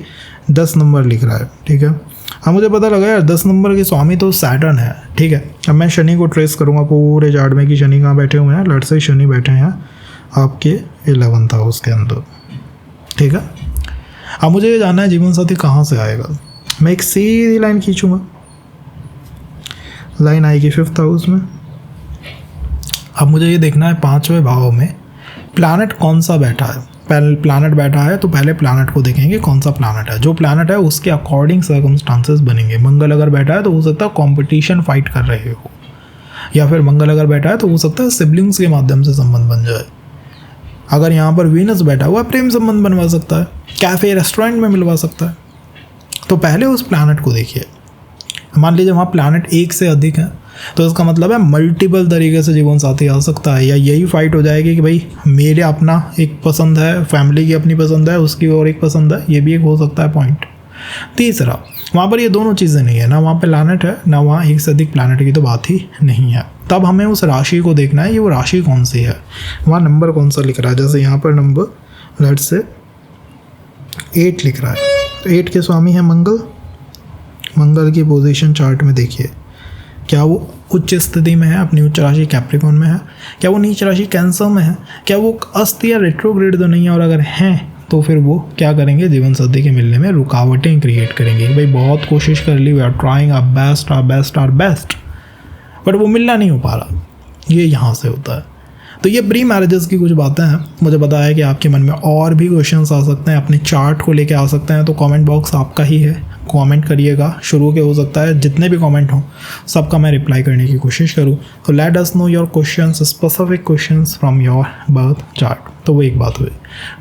10 नंबर लिख रहा है, ठीक है। अब मुझे पता लगा यार 10 नंबर के स्वामी तो सैटर्न है, ठीक है। अब मैं शनि को ट्रेस करूँगा पूरे चार्ट में कि शनि कहाँ बैठे हुए हैं। लेट्स से शनि बैठे हैं आपके 11th हाउस के अंदर, ठीक है। अब मुझे ये जानना है जीवन साथी कहाँ से आएगा। मैं एक सीधी लाइन खींचूँगा, लाइन आएगी 5th हाउस में। अब मुझे ये देखना है 5वें भाव में प्लैनेट कौन सा बैठा है। पहले प्लैनेट बैठा है तो पहले प्लैनेट को देखेंगे कौन सा प्लैनेट है। जो प्लैनेट है उसके अकॉर्डिंग सर्कमस्टांसेस बनेंगे। मंगल अगर बैठा है तो हो सकता है कंपटीशन फाइट कर रहे हो, या फिर मंगल अगर बैठा है तो हो सकता है सिबलिंग्स के माध्यम से संबंध बन जाए। अगर यहाँ पर वीनस बैठा हुआ प्रेम संबंध बनवा सकता है, कैफ़े रेस्टोरेंट में मिलवा सकता है। तो पहले उस प्लैनेट को देखिए। मान लीजिए वहाँ प्लैनेट 1 से अधिक है तो इसका मतलब है मल्टीपल तरीके से जीवन साथी आ सकता है, या यही फाइट हो जाएगी कि भाई मेरे अपना एक पसंद है, फैमिली की अपनी पसंद है, उसकी और एक पसंद है, ये भी एक हो सकता है पॉइंट। तीसरा, वहाँ पर ये दोनों चीज़ें नहीं है, ना वहाँ पे प्लैनेट है ना वहाँ 1 से अधिक प्लैनेट की तो बात ही नहीं है। तब हमें उस राशि को देखना है, ये वो राशि कौन सी है, वहाँ नंबर कौन सा लिख रहा है। जैसे यहाँ पर नंबर लेट्स से 8 लिख रहा है, तो 8 के स्वामी है मंगल। मंगल की पोजीशन चार्ट में देखिए, क्या वो उच्च स्थिति में है, अपनी उच्च राशि कैप्रिकॉन में है, क्या वो नीच राशि कैंसर में है, क्या वो अस्त या रेट्रोग्रेड तो नहीं है, और अगर हैं तो फिर वो क्या करेंगे, जीवन साथी के मिलने में रुकावटें क्रिएट करेंगे। भाई बहुत कोशिश कर ली, we are trying our best our best our best, but वो मिलना नहीं हो पा रहा। ये यहाँ से होता है। तो ये प्री मैरिजेस की कुछ बातें हैं। मुझे पता है कि आपके मन में और भी क्वेश्चंस आ सकते हैं, अपने चार्ट को लेके आ सकते हैं, तो कमेंट बॉक्स आपका ही है, कमेंट करिएगा। शुरू के हो सकता है जितने भी कमेंट हों सबका मैं रिप्लाई करने की कोशिश करूँ। तो let us know your questions, specific questions from your birth chart. तो वो एक बात हुई।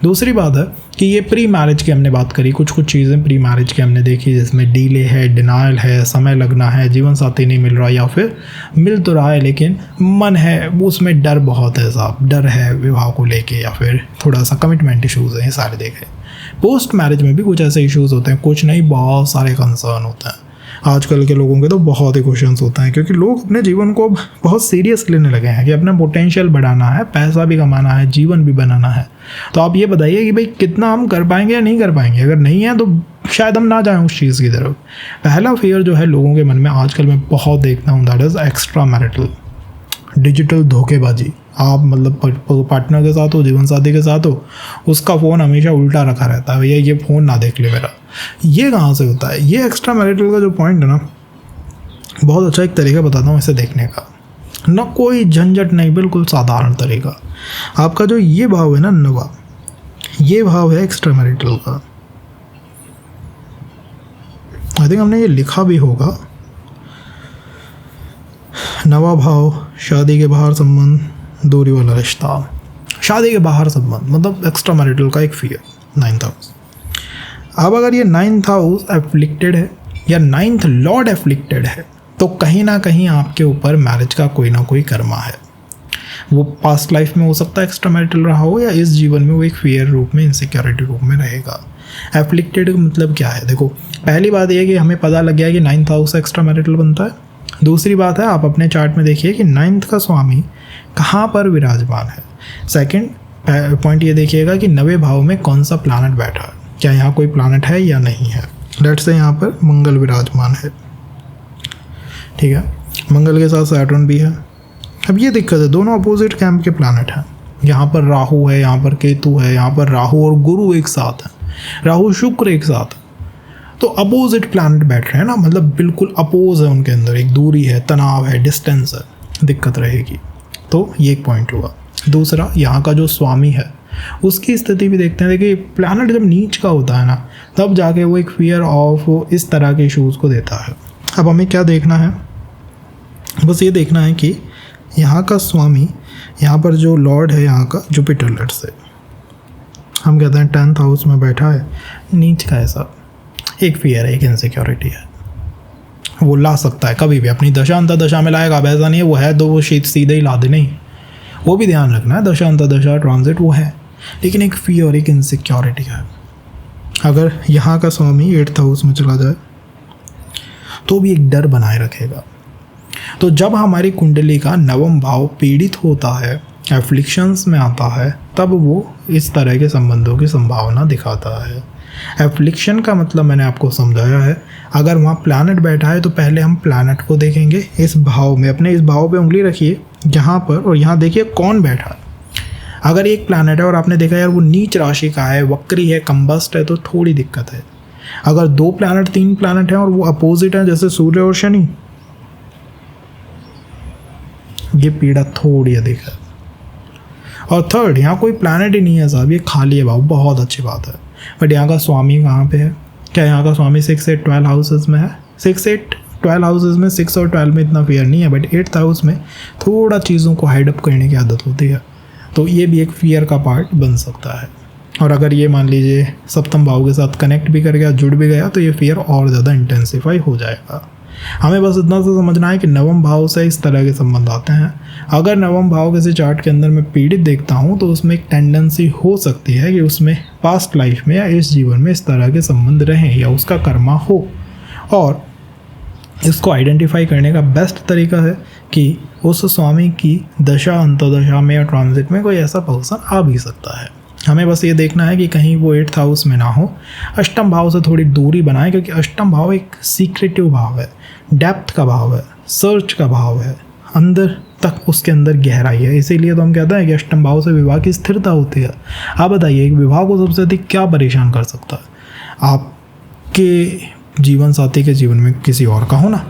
दूसरी बात है कि ये प्री मैरिज की हमने बात करी, कुछ चीज़ें प्री मैरिज की हमने देखी, जिसमें डिले है, डिनाइल है, समय लगना है, जीवन साथी नहीं मिल रहा, या फिर मिल तो रहा है लेकिन मन है उसमें डर बहुत है साहब, डर है विवाह को लेके, या फिर थोड़ा सा कमिटमेंट इशूज़ हैं, ये सारे देखे। पोस्ट मैरिज में भी कुछ ऐसे इश्यूज़ होते हैं, कुछ नहीं बहुत सारे कंसर्न होते हैं। आजकल के लोगों के तो बहुत ही क्वेश्चंस होते हैं, क्योंकि लोग अपने जीवन को बहुत सीरियस लेने लगे हैं कि अपना पोटेंशियल बढ़ाना है, पैसा भी कमाना है, जीवन भी बनाना है। तो आप ये बताइए कि भाई कितना हम कर पाएंगे या नहीं कर पाएंगे। अगर नहीं है तो शायद हम ना जाएं उस चीज़ की तरफ। पहला फियर जो है लोगों के मन में आजकल मैं बहुत देखता हूँ, that is extra marital, digital धोखेबाजी। आप मतलब पार्टनर के साथ हो, जीवन साथी के साथ हो, उसका फ़ोन हमेशा उल्टा रखा रहता है, भैया ये फ़ोन ना देख ले मेरा। ये कहाँ से होता है? ये एक्स्ट्रा मैरिटल का जो पॉइंट है ना, बहुत अच्छा एक तरीका बताता हूँ इसे देखने का, ना कोई झंझट नहीं, बिल्कुल साधारण तरीका। आपका जो ये भाव है ना नवा, ये भाव है एक्स्ट्रा मैरिटल का। आई थिंक हमने ये लिखा भी होगा, नवा भाव, शादी के बाहर संबंध, दूरी वाला रिश्ता। शादी के बाहर संबंध मतलब एक्स्ट्रा मैरिटल का एक फियर, 9th हाउस। अब अगर ये 9th हाउस एफ्लिक्टेड है या 9th लॉर्ड एफ्लिक्टेड है, तो कहीं ना कहीं आपके ऊपर मैरिज का कोई ना कोई कर्मा है। वो पास्ट लाइफ में हो सकता है एक्स्ट्रा मैरिटल रहा हो, या इस जीवन में वो एक फियर रूप में, इनसिक्योरिटी रूप में रहेगा। एफ्लिक्टेड मतलब क्या है? देखो, पहली बात ये है कि हमें पता लग गया कि 9th हाउस एक्स्ट्रा मैरिटल बनता है। दूसरी बात है, आप अपने चार्ट में देखिए कि 9th का स्वामी कहाँ पर विराजमान है। सेकंड पॉइंट ये देखिएगा कि 9वें भाव में कौन सा प्लैनेट बैठा है, क्या यहाँ कोई प्लैनेट है या नहीं है। लेट्स से यहाँ पर मंगल विराजमान है, ठीक है, मंगल के साथ सैटर्न भी है। अब ये दिक्कत है, दोनों अपोजिट कैंप के प्लैनेट हैं। यहाँ पर राहु है, यहाँ पर केतु है, यहाँ पर राहु और गुरु एक साथ हैं, राहु शुक्र एक साथ है। तो अपोजिट प्लैनेट बैठ रहे हैं ना, मतलब बिल्कुल अपोज है उनके अंदर, एक दूरी है, तनाव है, डिस्टेंस है, दिक्कत रहेगी। तो ये एक पॉइंट हुआ। दूसरा, यहाँ का जो स्वामी है उसकी स्थिति भी देखते हैं। देखिए, प्लैनेट जब नीच का होता है ना, तब जाके वो एक फियर ऑफ इस तरह के इशूज़ को देता है। अब हमें क्या देखना है? बस ये देखना है कि यहाँ का स्वामी, यहाँ पर जो लॉर्ड है यहाँ का जुपिटर, लेट्स से हम कहते हैं 10th हाउस में बैठा है, नीच का ऐसा एक फियर है, एक इनसिक्योरिटी है। वो ला सकता है कभी भी, अपनी दशा अंतर्दशा में लाएगा। अब ऐसा नहीं है वो है तो वो सीधे ही ला दे, नहीं, वो भी ध्यान रखना है। दशा अंतर्दशा ट्रांजिट वो है, लेकिन एक फियर, एक इनसिक्योरिटी है। अगर यहाँ का स्वामी 8th हाउस में चला जाए तो भी एक डर बनाए रखेगा। तो जब हमारी कुंडली का 9वां भाव पीड़ित होता है, एफ्लिक्शंस में आता है, तब वो इस तरह के संबंधों की संभावना दिखाता है। एफ्लिक्शन का मतलब मैंने आपको समझाया है। अगर वहाँ प्लैनेट बैठा है तो पहले हम प्लैनेट को देखेंगे इस भाव में, अपने इस भाव पे उंगली रखिए यहाँ पर, और यहाँ देखिए कौन बैठा है। अगर एक प्लैनेट है और आपने देखा यार वो नीच राशि का है, वक्री है, कंबस्ट है, तो थोड़ी दिक्कत है। अगर 2 प्लैनेट 3 प्लैनेट हैं और वो अपोजिट हैं, जैसे सूर्य और शनि, ये पीड़ा थोड़ी अधिक है। और थर्ड, यहाँ कोई प्लैनेट ही नहीं है साहब, ये खाली है भाव, बहुत अच्छी बात है। बट यहाँ का स्वामी कहाँ पे है? क्या यहाँ का स्वामी 6, 8, 12 हाउसेस में है? 6, 8, 12 हाउसेस में 6 और 12 में इतना फियर नहीं है, बट 8th हाउस में थोड़ा चीज़ों को हाइड अप करने की आदत होती है, तो ये भी एक फियर का पार्ट बन सकता है। और अगर ये मान लीजिए 7th भाव के साथ कनेक्ट भी कर गया, जुड़ भी गया, तो ये फियर और ज़्यादा इंटेंसिफाई हो जाएगा। हमें बस इतना सा समझना है कि 9वां भाव से इस तरह के संबंध आते हैं। अगर 9वां भाव किसी चार्ट के अंदर मैं पीड़ित देखता हूँ, तो उसमें एक टेंडेंसी हो सकती है कि उसमें पास्ट लाइफ में या इस जीवन में इस तरह के संबंध रहें या उसका कर्मा हो। और इसको आइडेंटिफाई करने का बेस्ट तरीका है कि उस स्वामी की दशा अंतर्दशा में या ट्रांजिट में कोई ऐसा पर्सन आ भी सकता है। हमें बस ये देखना है कि कहीं वो 8th हाउस में ना हो, 8th भाव से थोड़ी दूरी बनाए, क्योंकि 8th भाव एक सीक्रेटिव भाव है, डेप्थ का भाव है, सर्च का भाव है, अंदर तक उसके अंदर गहराई है। इसीलिए तो हम कहते हैं कि 8th भाव से विवाह की स्थिरता होती है। आप बताइए, एक विवाह को सबसे अधिक क्या परेशान कर सकता है? आपके जीवन साथी के जीवन में किसी और का होना,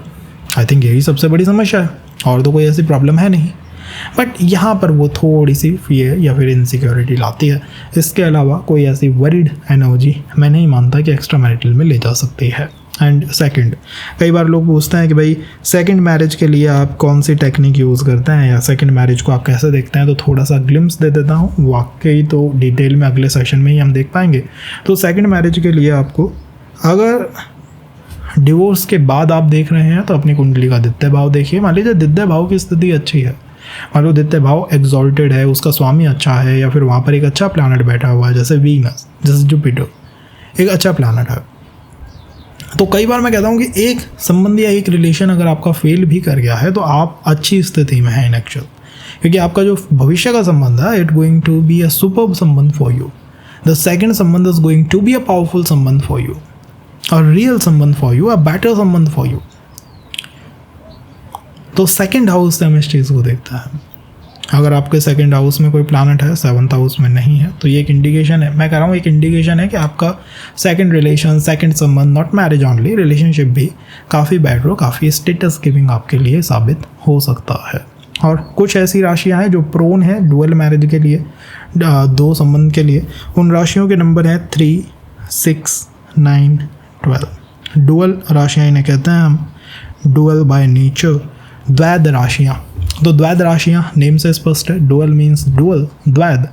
आई थिंक यही सबसे बड़ी समस्या है, और तो कोई ऐसी प्रॉब्लम है नहीं। बट यहाँ पर वो थोड़ी सी फियर या फिर इनसिक्योरिटी लाती है। इसके अलावा कोई ऐसी वरीड एनर्जी मैं नहीं मानता कि एक्स्ट्रा मैरिटल में ले जा सकती है। एंड सेकंड, कई बार लोग पूछते हैं कि भाई सेकंड मैरिज के लिए आप कौन सी टेक्निक यूज़ करते हैं या सेकंड मैरिज को आप कैसे देखते हैं, तो थोड़ा सा ग्लिम्स दे देता हूँ। वाकई तो डिटेल में अगले सेशन में ही हम देख पाएंगे। तो सेकंड मैरिज के लिए आपको, अगर डिवोर्स के बाद आप देख रहे हैं, तो अपनी कुंडली का द्वितीय भाव देखिए। मान लीजिए द्वितीय भाव की स्थिति अच्छी है, मान लो द्वितीय भाव एक्सॉल्टेड है, उसका स्वामी अच्छा है, या फिर वहाँ पर एक अच्छा प्लैनेट बैठा हुआ है, जैसे वीनस, जैसे जुपिटर, एक अच्छा प्लैनेट है। तो कई बार मैं कहता हूँ कि एक संबंध या एक रिलेशन अगर आपका फेल भी कर गया है, तो आप अच्छी स्थिति में हैं इन एक्चुअल, क्योंकि आपका जो भविष्य का संबंध है, it going to be a superb संबंध फॉर यू। द सेकंड संबंध is going to be a powerful संबंध फॉर यू, और रियल संबंध फॉर यू, अ बेटर संबंध फॉर यू। तो सेकंड हाउस से हम इस चीज़ को देखता है। अगर आपके सेकंड हाउस में कोई प्लैनेट है, सेवन्थ हाउस में नहीं है, तो ये एक इंडिकेशन है, मैं कह रहा हूँ एक इंडिकेशन है कि आपका सेकंड रिलेशन, सेकंड संबंध, नॉट मैरिज ओनली, रिलेशनशिप भी काफ़ी बेटर, काफ़ी स्टेटस गिविंग आपके लिए साबित हो सकता है। और कुछ ऐसी राशियां हैं जो प्रोन है डुअल मैरिज के लिए, दो संबंध के लिए। उन राशियों के नंबर हैं 3, 6, 9, 12। डुअल राशियां इन्हें कहते हैं हम, डुअल बाय नेचर, द्वैध राशियां। तो द्वैध राशियां नेम से स्पष्ट है, डुअल मीन्स डुअल, द्वैध।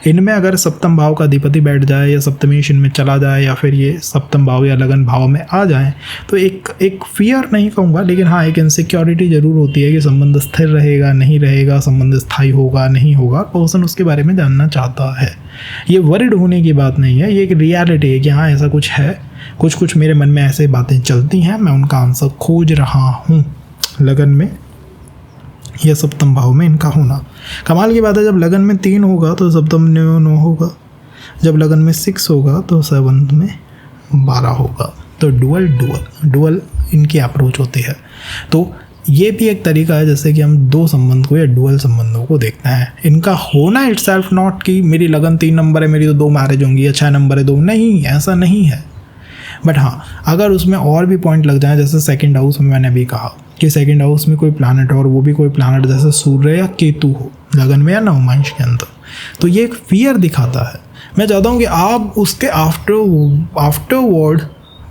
इनमें अगर सप्तम भाव का अधिपति बैठ जाए या सप्तमेश इनमें चला जाए या फिर ये सप्तम भाव या लगन भाव में आ जाए तो एक फियर नहीं कहूँगा, लेकिन हाँ एक इनसिक्योरिटी ज़रूर होती है कि संबंध स्थिर रहेगा नहीं रहेगा, संबंध स्थायी होगा नहीं होगा, पर्सन उसके बारे में जानना चाहता है। ये वरिड होने की बात नहीं है, ये एक रियलिटी है कि हाँ ऐसा कुछ है, कुछ मेरे मन में ऐसे बातें चलती हैं, मैं उनका आंसर खोज रहा हूँ। लगन में या सप्तम भाव में इनका होना कमाल की बात है। जब लगन में 3 होगा तो सप्तम में 9 होगा, जब लगन में 6 होगा तो सेवंथ में 12 होगा। तो डुअल इनकी अप्रोच होती है। तो ये भी एक तरीका है जैसे कि हम दो संबंध को या डुअल संबंधों को देखते हैं। इनका होना इटसेल्फ नॉट कि मेरी लगन 3 नंबर है, मेरी तो 2 मैरिज होंगी, या 6 नंबर है 2, नहीं, ऐसा नहीं है। बट हाँ अगर उसमें और भी पॉइंट लग जाए, जैसे सेकंड हाउस में मैंने भी कहा कि सेकंड हाउस में कोई प्लैनेट हो और वो भी कोई प्लैनेट जैसे सूर्य या केतु हो लगन में या नवमांश के अंदर, तो ये एक फियर दिखाता है। मैं चाहता हूँ कि आप उसके आफ्टरवर्ड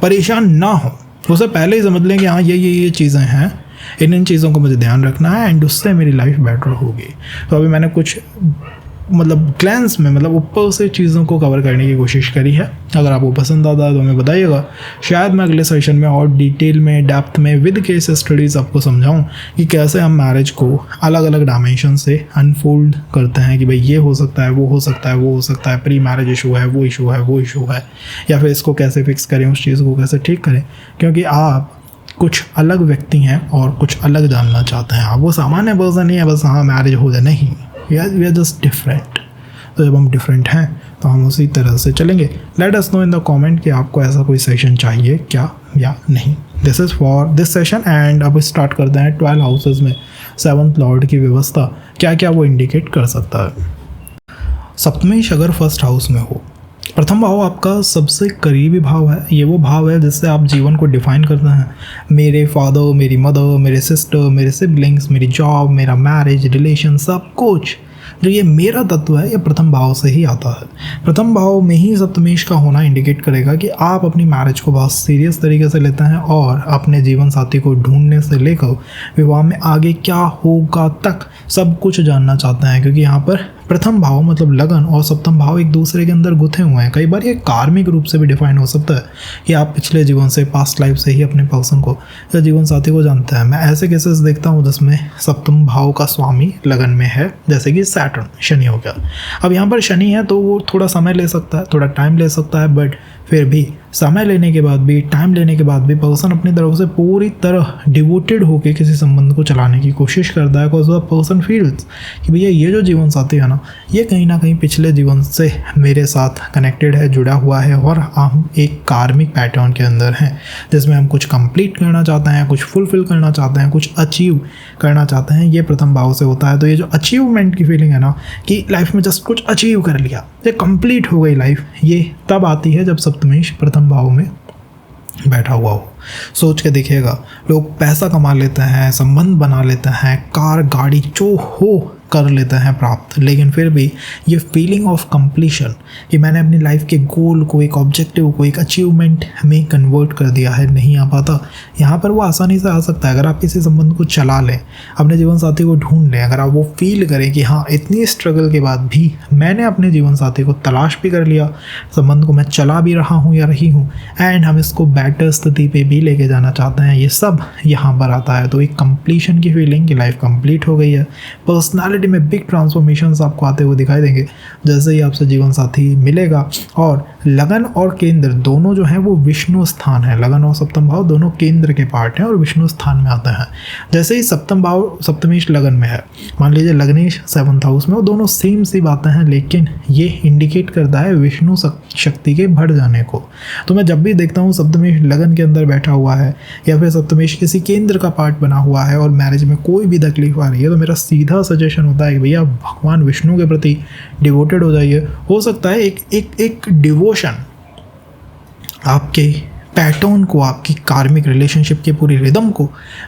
परेशान ना हो, उसे पहले ही समझ लें कि हाँ ये चीज़ें हैं, इन चीज़ों को मुझे ध्यान रखना है एंड उससे मेरी लाइफ बेटर होगी। तो अभी मैंने कुछ ग्लैंस में ऊपर से चीज़ों को कवर करने की कोशिश करी है। अगर आपको पसंद आता है तो हमें बताइएगा, शायद मैं अगले सेशन में और डिटेल में, डेप्थ में, विद केस स्टडीज़ आपको समझाऊं कि कैसे हम मैरिज को अलग अलग डायमेंशन से अनफोल्ड करते हैं कि भाई ये हो सकता है, वो हो सकता है, वो हो सकता है, प्री मैरिज इशू है, वो इशू है, वो इशू है, या फिर इसको कैसे फिक्स करें, उस चीज़ को कैसे ठीक करें, क्योंकि आप कुछ अलग व्यक्ति हैं और कुछ अलग जानना चाहते हैं। आप वो सामान्य पर्सन नहीं है बस हाँ मैरिज हो जाए, नहीं, वी आर जस्ट डिफरेंट। तो जब हम डिफरेंट हैं तो हम उसी तरह से चलेंगे। Let us know in the comment कि आपको ऐसा कोई सेशन चाहिए क्या या नहीं। This is for this session and अब स्टार्ट करते हैं 12 हाउसेज में 7th लॉर्ड की व्यवस्था क्या क्या वो इंडिकेट कर सकता है। सप्तमेश अगर फर्स्ट हाउस में हो, प्रथम भाव आपका सबसे करीबी भाव है। ये वो भाव है जिससे आप जीवन को डिफाइन करते हैं। मेरे फादर, मेरी मदर, मेरे सिस्टर, मेरे सिबलिंग्स, मेरी जॉब, मेरा मैरिज, रिलेशन, सब कुछ जो ये मेरा तत्व है ये प्रथम भाव से ही आता है। प्रथम भाव में ही सप्तमेश का होना इंडिकेट करेगा कि आप अपनी मैरिज को बहुत सीरियस तरीके से लेते हैं और अपने जीवन साथी को ढूंढने से लेकर विवाह में आगे क्या होगा तक सब कुछ जानना चाहते हैं, क्योंकि यहाँ पर प्रथम भाव मतलब लगन और सप्तम भाव एक दूसरे के अंदर गुथे हुए हैं। कई बार ये कार्मिक रूप से भी डिफाइन हो सकता है कि आप पिछले जीवन से, पास्ट लाइफ से ही अपने पर्सन को या जीवन साथी को जानते हैं। मैं ऐसे केसेस देखता हूँ जिसमें सप्तम भाव का स्वामी लगन में है, जैसे कि सैटर्न, शनि हो गया। अब यहाँ पर शनि है तो वो थोड़ा समय ले सकता है, थोड़ा टाइम ले सकता है, बट फिर भी समय लेने के बाद भी, टाइम लेने के बाद भी पर्सन अपनी तरफ से पूरी तरह डिवोटेड होकर किसी संबंध को चलाने की कोशिश करता है। बिकॉज द पर्सन फील्स कि भैया ये जो जीवन साथी है ना, ये कहीं ना कहीं पिछले जीवन से मेरे साथ कनेक्टेड है, जुड़ा हुआ है, और हम एक कार्मिक पैटर्न के अंदर हैं जिसमें हम कुछ कंप्लीट करना चाहते हैं, कुछ फुलफिल करना चाहते हैं, कुछ अचीव करना चाहते हैं। ये प्रथम भाव से होता है। तो ये जो अचीवमेंट की फीलिंग है ना कि लाइफ में जस्ट कुछ अचीव कर लिया, ये कंप्लीट हो गई लाइफ, ये तब आती है जब सप्तमेश प्रथम भाव में बैठा हुआ हो। सोच के देखिएगा, लोग पैसा कमा लेते हैं, संबंध बना लेते हैं, कार गाड़ी जो हो कर लेते हैं प्राप्त, लेकिन फिर भी ये फीलिंग ऑफ कंप्लीशन कि मैंने अपनी लाइफ के गोल को, एक ऑब्जेक्टिव को एक अचीवमेंट में कन्वर्ट कर दिया है, नहीं आ पाता। यहाँ पर वो आसानी से आ सकता है अगर आप किसी संबंध को चला लें, अपने जीवन साथी को ढूंढ लें, अगर आप वो फील करें कि हाँ इतनी स्ट्रगल के बाद भी मैंने अपने जीवन साथी को तलाश भी कर लिया, संबंध को मैं चला भी रहा हूँ या रही हूँ, एंड हम इसको बेटर स्थिति पे भी लेके जाना चाहते हैं, ये सब यहाँ पर आता है। तो एक कंप्लीशन की फीलिंग कि लाइफ कंप्लीट हो गई है। पर्सनैलिटी में बिग ट्रांसफॉर्मेशंस आपको आते हुए दिखाई देंगे जैसे ही आपसे जीवन साथी मिलेगा। और लगन और केंद्र दोनों जो हैं वो विष्णु स्थान है। लगन और सप्तम भाव दोनों केंद्र के पार्ट हैं और विष्णु स्थान में आते हैं। जैसे ही सप्तम भाव सप्तमेश लगन में है, मान लीजिए लग्नेश 7th हाउस में, वो दोनों सेम सी बातें हैं, लेकिन ये इंडिकेट करता है विष्णु शक्ति के बढ़ जाने को। तो मैं जब भी देखता हूँ सप्तमेश लगन के अंदर बैठा हुआ है या फिर सप्तमेश किसी केंद्र का पार्ट बना हुआ है और मैरिज में कोई भी तकलीफ आ रही है, तो मेरा सीधा सजेशन होता है कि भैया भगवान विष्णु के प्रति डिवोटेड हो जाइए। हो सकता है एक डिवोशन आपके पैटर्न को, आपकी कार्मिक रिलेशनशिप के पूरी रिदम को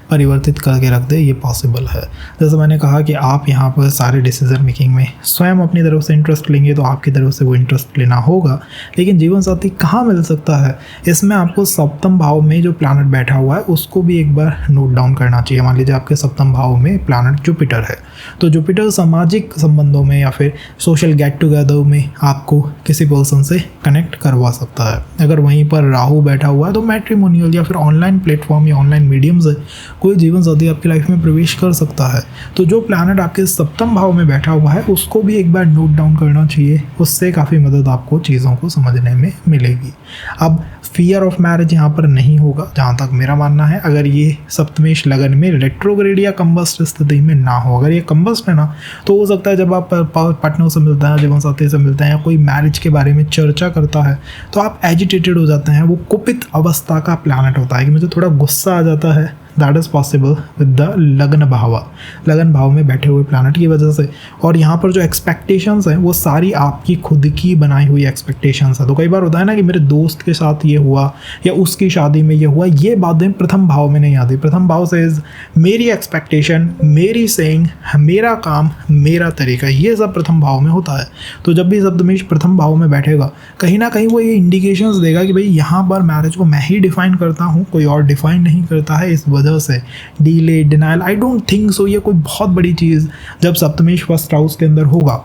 परिवर्तित करके रख दे, ये पॉसिबल है। जैसे मैंने कहा कि आप यहाँ पर सारे डिसीजन मेकिंग में स्वयं अपनी तरफ से इंटरेस्ट लेंगे तो आपकी तरफ से वो इंटरेस्ट लेना होगा। लेकिन जीवन साथी कहाँ मिल सकता है, इसमें आपको सप्तम भाव में जो प्लैनेट बैठा हुआ है उसको भी एक बार नोट डाउन करना चाहिए। मान लीजिए आपके सप्तम भाव में प्लैनेट जुपिटर है, तो जुपिटर सामाजिक संबंधों में या फिर सोशल गेट टुगेदर में आपको किसी पर्सन से कनेक्ट करवा सकता है। अगर वहीं पर राहु बैठा हुआ है तो मैट्रिमोनियल या फिर ऑनलाइन प्लेटफॉर्म या ऑनलाइन मीडियम से कोई जीवन साथी आपकी लाइफ में प्रवेश कर सकता है। तो जो प्लैनेट आपके सप्तम भाव में बैठा हुआ है उसको भी एक बार नोट डाउन करना चाहिए, उससे काफ़ी मदद आपको चीज़ों को समझने में मिलेगी। अब फियर ऑफ मैरिज यहाँ पर नहीं होगा जहाँ तक मेरा मानना है, अगर ये सप्तमेश लगन में रेट्रोग्रेड या कंबस्ट स्थिति में ना हो। अगर ये कंबस्ट है ना तो हो सकता है जब आप पार्टनर से मिलते हैं, जीवन साथी से मिलते हैं या कोई मैरिज के बारे में चर्चा करता है तो आप एजिटेटेड हो जाते हैं। वो कुपित अवस्था का प्लैनेट होता है कि मुझे थोड़ा गुस्सा आ जाता है। That is possible with the लगन भाव में बैठे हुए प्लैनेट की वजह से। और यहाँ पर जो एक्सपेक्टेशंस हैं वो सारी आपकी खुद की बनाई हुई एक्सपेक्टेशंस है। तो कई बार होता है ना कि मेरे दोस्त के साथ ये हुआ या उसकी शादी में ये हुआ, ये बातें प्रथम भाव में नहीं आती। प्रथम भाव से मेरी एक्सपेक्टेशन, मेरी सेइंग, मेरा काम, मेरा तरीका, ये सब प्रथम भाव में होता है। तो जब भी सप्तमेश प्रथम भाव में बैठेगा कहीं ना कहीं वो ये इंडिकेशंस देगा कि भाई यहाँ पर मैरिज को मैं ही डिफाइन करता हूँ, कोई और डिफाइन नहीं करता है। इस वजह से delay, denial, I don't think so ये कोई बहुत बड़ी चीज़ जब सप्तमेश फर्स्ट हाउस के अंदर होगा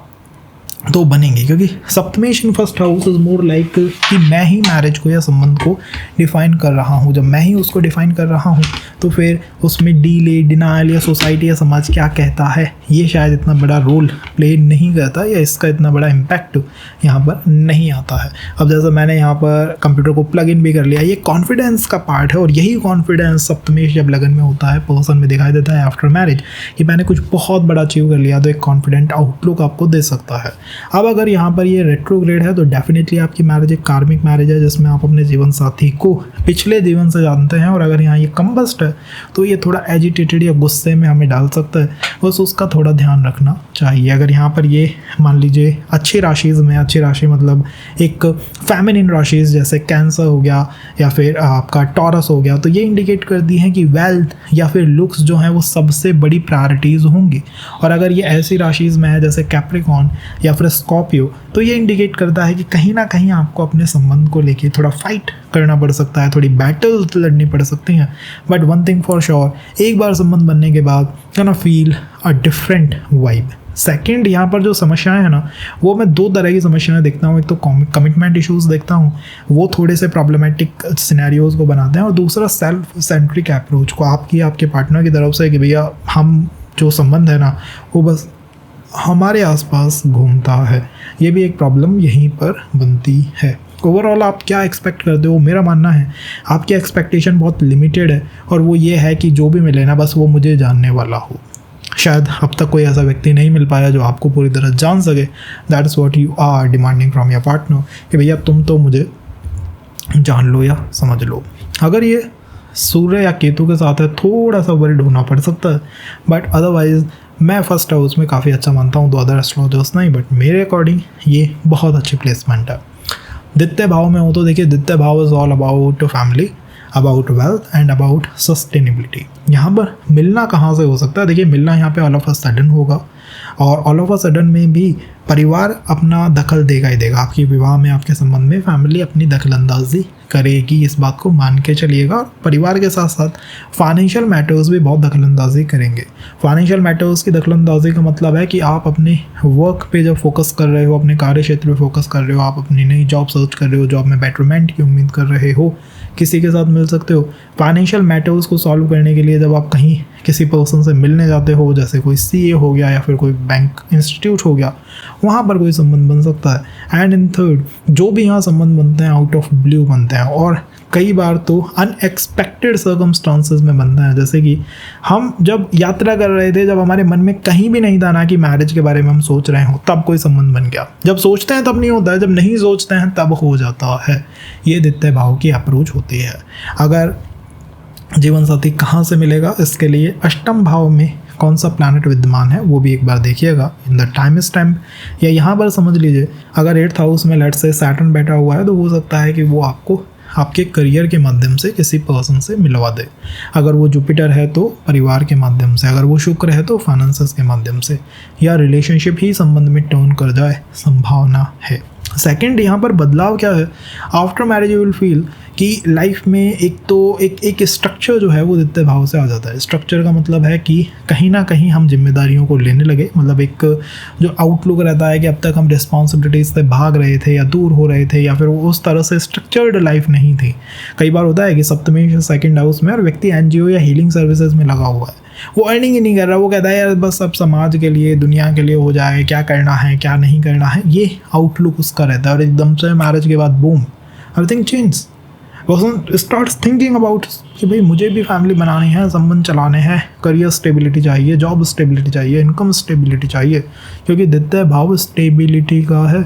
तो बनेंगे, क्योंकि सप्तमेश in first house is more like कि मैं ही मैरिज को या संबंध को डिफाइन कर रहा हूँ। जब मैं ही उसको डिफाइन कर रहा हूँ तो फिर उसमें डिले, डिनाइल या सोसाइटी या समाज क्या कहता है ये शायद इतना बड़ा रोल प्ले नहीं करता या इसका इतना बड़ा इम्पैक्ट यहाँ पर नहीं आता है। अब जैसे मैंने यहाँ पर कंप्यूटर को प्लग इन भी कर लिया, ये कॉन्फिडेंस का पार्ट है और यही कॉन्फिडेंस सप्तमेश जब लगन में होता है पर्सन में दिखाई देता है आफ्टर मैरिज कि मैंने कुछ बहुत बड़ा अचीव कर लिया, तो एक कॉन्फिडेंट आउटलुक आपको दे सकता है। अब अगर यहाँ पर ये रेट्रोग्रेड है तो डेफिनेटली आपकी मैरिज एक कार्मिक मैरिज है जिसमें आप अपने जीवन साथी को पिछले जीवन से जानते हैं। और अगर यहाँ ये कंबस्ट है तो ये थोड़ा एजिटेटेड या गुस्से में हमें डाल सकता है, बस उसका थोड़ा ध्यान रखना चाहिए। अगर यहाँ पर ये मान लीजिए अच्छी राशिज़ में, अच्छी राशि मतलब एक फेमिनिन राशिज़ जैसे कैंसर हो गया या फिर आपका टॉरस हो गया, तो ये इंडिकेट करती हैं कि वेल्थ या फिर लुक्स जो हैं वो सबसे बड़ी प्रायोरिटीज़ होंगी। और अगर ये ऐसी राशिज़ में है जैसे कैप्रिकॉन या फिर स्कॉर्पियो, तो ये इंडिकेट करता है कि कहीं ना कहीं आपको अपने संबंध को लेके थोड़ा फाइट करना पड़ सकता है, थोड़ी बैटल्स लड़नी पड़ सकती हैं। But one thing for sure, एक बार संबंध बनने के बाद can feel a different vibe. Second, यहाँ पर जो समस्याएं हैं ना वो मैं दो तरह की समस्याएं देखता हूँ। एक तो कमिटमेंट इश्यूज़ देखता हूँ, वो थोड़े से प्रॉब्लमेटिक सिनेरियोज़ को बनाते हैं, और दूसरा सेल्फ सेंट्रिक अप्रोच को आपके पार्टनर की तरफ से कि भैया हम जो संबंध है ना वो बस हमारे आसपास घूमता है। ये भी एक प्रॉब्लम यहीं पर बनती है। ओवरऑल आप क्या एक्सपेक्ट करते हो? मेरा मानना है आपकी एक्सपेक्टेशन बहुत लिमिटेड है और वो ये है कि जो भी मिले ना बस वो मुझे जानने वाला हो। शायद अब तक कोई ऐसा व्यक्ति नहीं मिल पाया जो आपको पूरी तरह जान सके। That is what you are demanding from your partner कि भैया तुम तो मुझे जान लो या समझ लो। अगर ये सूर्य या केतु के साथ है थोड़ा सा वरीड होना पड़ सकता है, बट अदरवाइज मैं फर्स्ट हाउस में काफ़ी अच्छा मानता हूँ। 2 अदर एस्ट्रोलॉजर्स नहीं, बट मेरे अकॉर्डिंग ये बहुत अच्छी प्लेसमेंट है। द्वितीय भाव में हो तो देखिए द्वितीय भाव is all about family, about wealth and about sustainability. यहाँ पर मिलना कहाँ से हो सकता है? देखिए मिलना यहाँ पे ऑल ऑफ अ सडन होगा, और ऑल ऑफ अ सडन में भी परिवार अपना दखल देगा ही देगा। आपके विवाह में, आपके संबंध में फैमिली अपनी दखलंदाजी करेगी, इस बात को मान के चलिएगा। और परिवार के साथ साथ फाइनेंशियल मैटर्स भी बहुत दखलंदाजी करेंगे। फाइनेंशियल मैटर्स की दखलंदाजी का मतलब है कि आप अपने वर्क पे जब फोकस कर रहे हो, अपने कार्य क्षेत्र पे फोकस कर रहे हो, आप अपनी नई जॉब सर्च कर रहे हो, जॉब में बेटरमेंट की उम्मीद कर रहे हो, किसी के साथ मिल सकते हो। फाइनेंशियल मैटर्स को सॉल्व करने के लिए जब आप कहीं किसी पर्सन से मिलने जाते हो, जैसे कोई सीए हो गया या फिर कोई बैंक इंस्टीट्यूट हो गया, वहाँ पर कोई संबंध बन सकता है। एंड इन थर्ड, जो भी यहाँ संबंध बनते हैं आउट ऑफ ब्लू बनते हैं, और कई बार तो अनएक्सपेक्टेड सर्कमस्टांसेस में बनता है। जैसे कि हम जब यात्रा कर रहे थे, जब हमारे मन में कहीं भी नहीं था ना कि मैरिज के बारे में हम सोच रहे हो, तब कोई संबंध बन गया। जब सोचते हैं तब नहीं होता है, जब नहीं सोचते हैं तब हो जाता है। ये द्वितीय भाव की अप्रोच होती है। अगर जीवन साथी कहाँ से मिलेगा, इसके लिए अष्टम भाव में कौन सा प्लैनेट विद्यमान है वो भी एक बार देखिएगा इन द टाइम स्टैम्प। या यहाँ पर समझ लीजिए अगर 8th हाउस में लेट्स से सैटर्न बैठा हुआ है तो हो सकता है कि वो आपको आपके करियर के माध्यम से किसी पर्सन से मिलवा दे। अगर वो जुपिटर है तो परिवार के माध्यम से, अगर वो शुक्र है तो फाइनेंसेस के माध्यम से, या रिलेशनशिप ही संबंध में टर्न कर जाए, संभावना है। सेकंड, यहाँ पर बदलाव क्या है, after marriage you will feel कि लाइफ में एक स्ट्रक्चर जो है वो द्वितीय भाव से आ जाता है। स्ट्रक्चर का मतलब है कि कहीं ना कहीं हम जिम्मेदारियों को लेने लगे, मतलब एक जो आउटलुक रहता है कि अब तक हम रिस्पॉन्सिबिलिटीज से भाग रहे थे या दूर हो रहे थे या फिर वो उस तरह से स्ट्रक्चर्ड लाइफ नहीं थी। कई बार होता है कि सप्तमी सेकंड हाउस में और व्यक्ति एनजीओ या हीलिंग सर्विसेज में लगा हुआ है, वो अर्निंग ही नहीं कर रहा, वो कहता है यार बस अब समाज के लिए दुनिया के लिए हो जाए, क्या करना है क्या नहीं करना है, ये आउटलुक उसका रहता है। और एकदम से मैरिज के बाद boom everything change, person starts thinking about कि भाई मुझे भी फैमिली बनानी है, संबंध चलाने हैं, करियर स्टेबिलिटी चाहिए, जॉब स्टेबिलिटी चाहिए, इनकम स्टेबिलिटी चाहिए, क्योंकि द्वितीय भाव स्टेबिलिटी का है।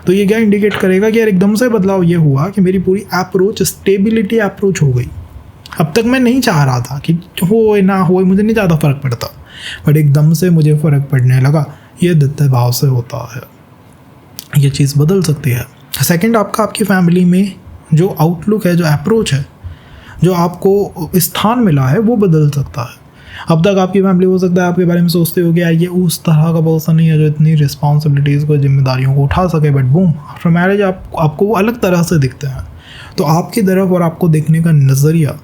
तो ये क्या इंडिकेट करेगा कि यार एकदम से बदलाव ये हुआ कि मेरी पूरी अप्रोच स्टेबिलिटी अप्रोच हो गई। अब तक मैं नहीं चाह रहा था कि हो ना हो, मुझे नहीं ज़्यादा फ़र्क पड़ता, बट एकदम से मुझे फ़र्क पड़ने लगा। ये द्वितीय भाव से होता है, ये चीज़ बदल सकती है। सेकंड, आपकी फैमिली में जो आउटलुक है, जो अप्रोच है, जो आपको स्थान मिला है वो बदल सकता है। अब तक आपकी फैमिली हो सकता है आपके बारे में सोचते हो कि यार ये उस तरह का पर्सन नहीं है जो इतनी रिस्पॉन्सिबिलिटीज़ को, जिम्मेदारियों को उठा सके, बट बूम आफ्टर मैरिज आपको वो अलग तरह से दिखते हैं। तो आपकी तरफ और आपको देखने का नज़रिया,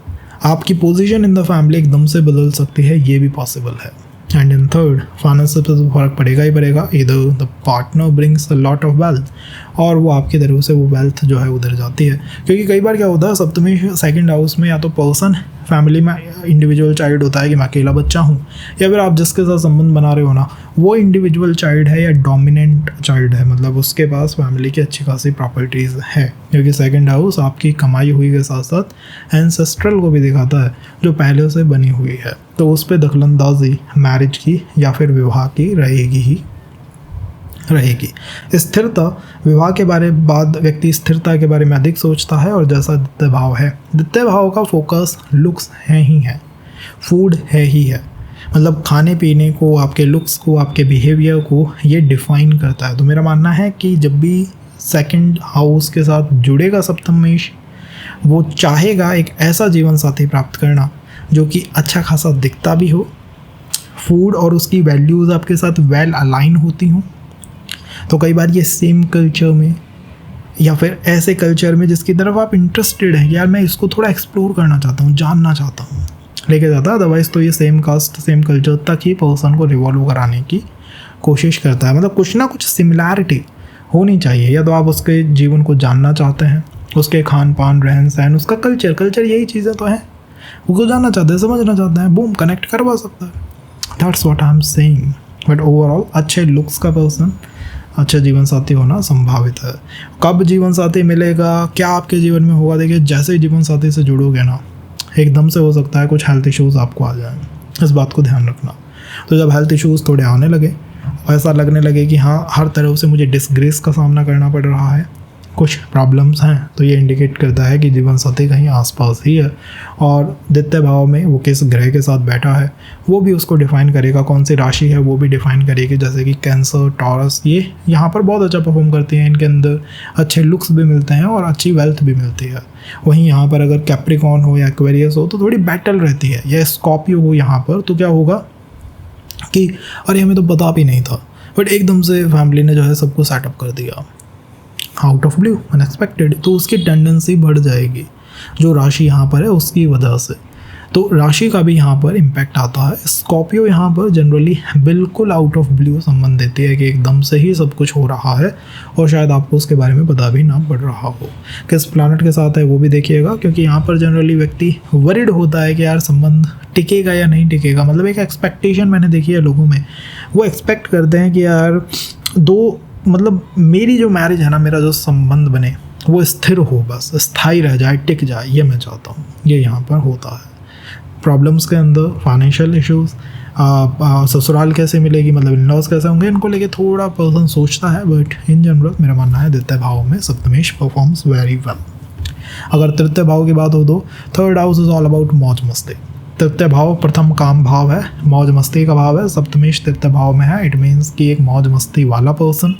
आपकी पोजीशन इन द फैमिली एकदम से बदल सकती है, ये भी पॉसिबल है। एंड इन थर्ड, फाइनेंस से तो फर्क पड़ेगा ही पड़ेगा। इधर the partner brings a lot of wealth, और वो आपकी तरफ से वो वेल्थ जो है उधर जाती है। क्योंकि कई बार क्या होता है सप्तमी सेकंड हाउस में, या तो पर्सन फैमिली में इंडिविजुअल चाइल्ड होता है कि मैं अकेला बच्चा हूँ, या फिर आप जिसके साथ संबंध बना रहे हो ना वो इंडिविजुअल चाइल्ड है या डोमिनेंट चाइल्ड है, मतलब उसके पास फैमिली की अच्छी खासी प्रॉपर्टीज़ है। क्योंकि सेकंड हाउस आपकी कमाई हुई के साथ साथ एंसेस्ट्रल को भी दिखाता है जो पहले से बनी हुई है, तो उस पर दखलंदाजी मैरिज की या फिर विवाह की रहेगी। स्थिरता, विवाह के बाद व्यक्ति स्थिरता के बारे में अधिक सोचता है, और जैसा द्वितीय भाव है, द्वितीय भाव का फोकस लुक्स है ही है, फूड है ही है, मतलब खाने पीने को, आपके लुक्स को, आपके बिहेवियर को ये डिफाइन करता है। तो मेरा मानना है कि जब भी सेकंड हाउस के साथ जुड़ेगा सप्तमेश, वो चाहेगा एक ऐसा जीवन साथी प्राप्त करना जो कि अच्छा खासा दिखता भी हो, फूड और उसकी वैल्यूज़ आपके साथ वेल अलाइन होती हों। तो कई बार ये सेम कल्चर में या फिर ऐसे कल्चर में जिसकी तरफ आप इंटरेस्टेड हैं, यार मैं इसको थोड़ा एक्सप्लोर करना चाहता हूँ, जानना चाहता हूँ, लेके जाता है। अदरवाइज़ तो ये सेम कास्ट सेम कल्चर तक ही पर्सन को रिवॉल्व कराने की कोशिश करता है। मतलब कुछ ना कुछ सिमिलैरिटी होनी चाहिए, या तो आप उसके जीवन को जानना चाहते हैं, उसके खान पान, रहन सहन, उसका कल्चर यही चीज़ें तो हैं, उसको जानना चाहते हैं, समझना चाहते हैं, बूम कनेक्ट करवा सकता है। That's what I am saying. But overall अच्छे लुक्स का पर्सन, अच्छा जीवन साथी होना संभावित है। कब जीवन साथी मिलेगा, क्या आपके जीवन में होगा, देखिए जैसे ही जीवन साथी से जुड़ोगे ना, एकदम से हो सकता है कुछ हेल्थ इश्यूज़ आपको आ जाएं, इस बात को ध्यान रखना। तो जब हेल्थ इश्यूज़ थोड़े आने लगे, ऐसा लगने लगे कि हाँ हर तरफ से मुझे डिसग्रेस का सामना करना पड़ रहा है, कुछ प्रॉब्लम्स हैं, तो ये इंडिकेट करता है कि जीवन साथी कहीं आसपास ही है। और द्वितीय भाव में वो किस ग्रह के साथ बैठा है वो भी उसको डिफाइन करेगा, कौन सी राशि है वो भी डिफाइन करेगी, जैसे कि कैंसर, टॉरस, ये यहाँ पर बहुत अच्छा परफॉर्म करती हैं, इनके अंदर अच्छे लुक्स भी मिलते हैं और अच्छी वेल्थ भी मिलती है। वहीं यहाँ पर अगर कैप्रिकॉन हो या एक्वेरियस हो तो थोड़ी बैटल रहती है, या स्कॉर्पियो हो यहाँ पर तो क्या होगा कि अरे हमें तो पता भी नहीं था, बट एकदम से फैमिली ने जो है सबको सेटअप कर दिया आउट ऑफ ब्लू, अनएक्सपेक्टेड, तो उसकी टेंडेंसी बढ़ जाएगी जो राशि यहाँ पर है उसकी वजह से। तो राशि का भी यहाँ पर इम्पैक्ट आता है। स्कॉर्पियो यहाँ पर जनरली बिल्कुल आउट ऑफ ब्लू संबंध देती है कि एकदम से ही सब कुछ हो रहा है और शायद आपको उसके बारे में पता भी ना पड़ रहा हो। किस प्लैनेट के साथ है वो भी देखिएगा, क्योंकि यहाँ पर जनरली व्यक्ति वरिड होता है कि यार संबंध टिकेगा या नहीं टिकेगा। मतलब एक एक्सपेक्टेशन मैंने देखी है लोगों में, वो एक्सपेक्ट करते हैं कि यार मतलब मेरी जो मैरिज है ना, मेरा जो संबंध बने वो स्थिर हो, बस स्थायी रह जाए, टिक जाए, ये मैं चाहता हूँ। ये यहाँ पर होता है। प्रॉब्लम्स के अंदर फाइनेंशियल इश्यूज़, ससुराल कैसे मिलेगी, मतलब इन लॉज कैसे होंगे, इनको लेके थोड़ा पर्सन सोचता है, बट इन जनरल मेरा मानना है द्वितीय भाव में सप्तमेश परफॉर्म्स वेरी वेल। अगर तृतीय भाव की बात हो तो third house is all about मौज मस्ती, तृतीय भाव प्रथम काम भाव है, मौज मस्ती का भाव है। सप्तमेश तृतीय भाव में है, इट मीन्स कि एक मौज मस्ती वाला पर्सन,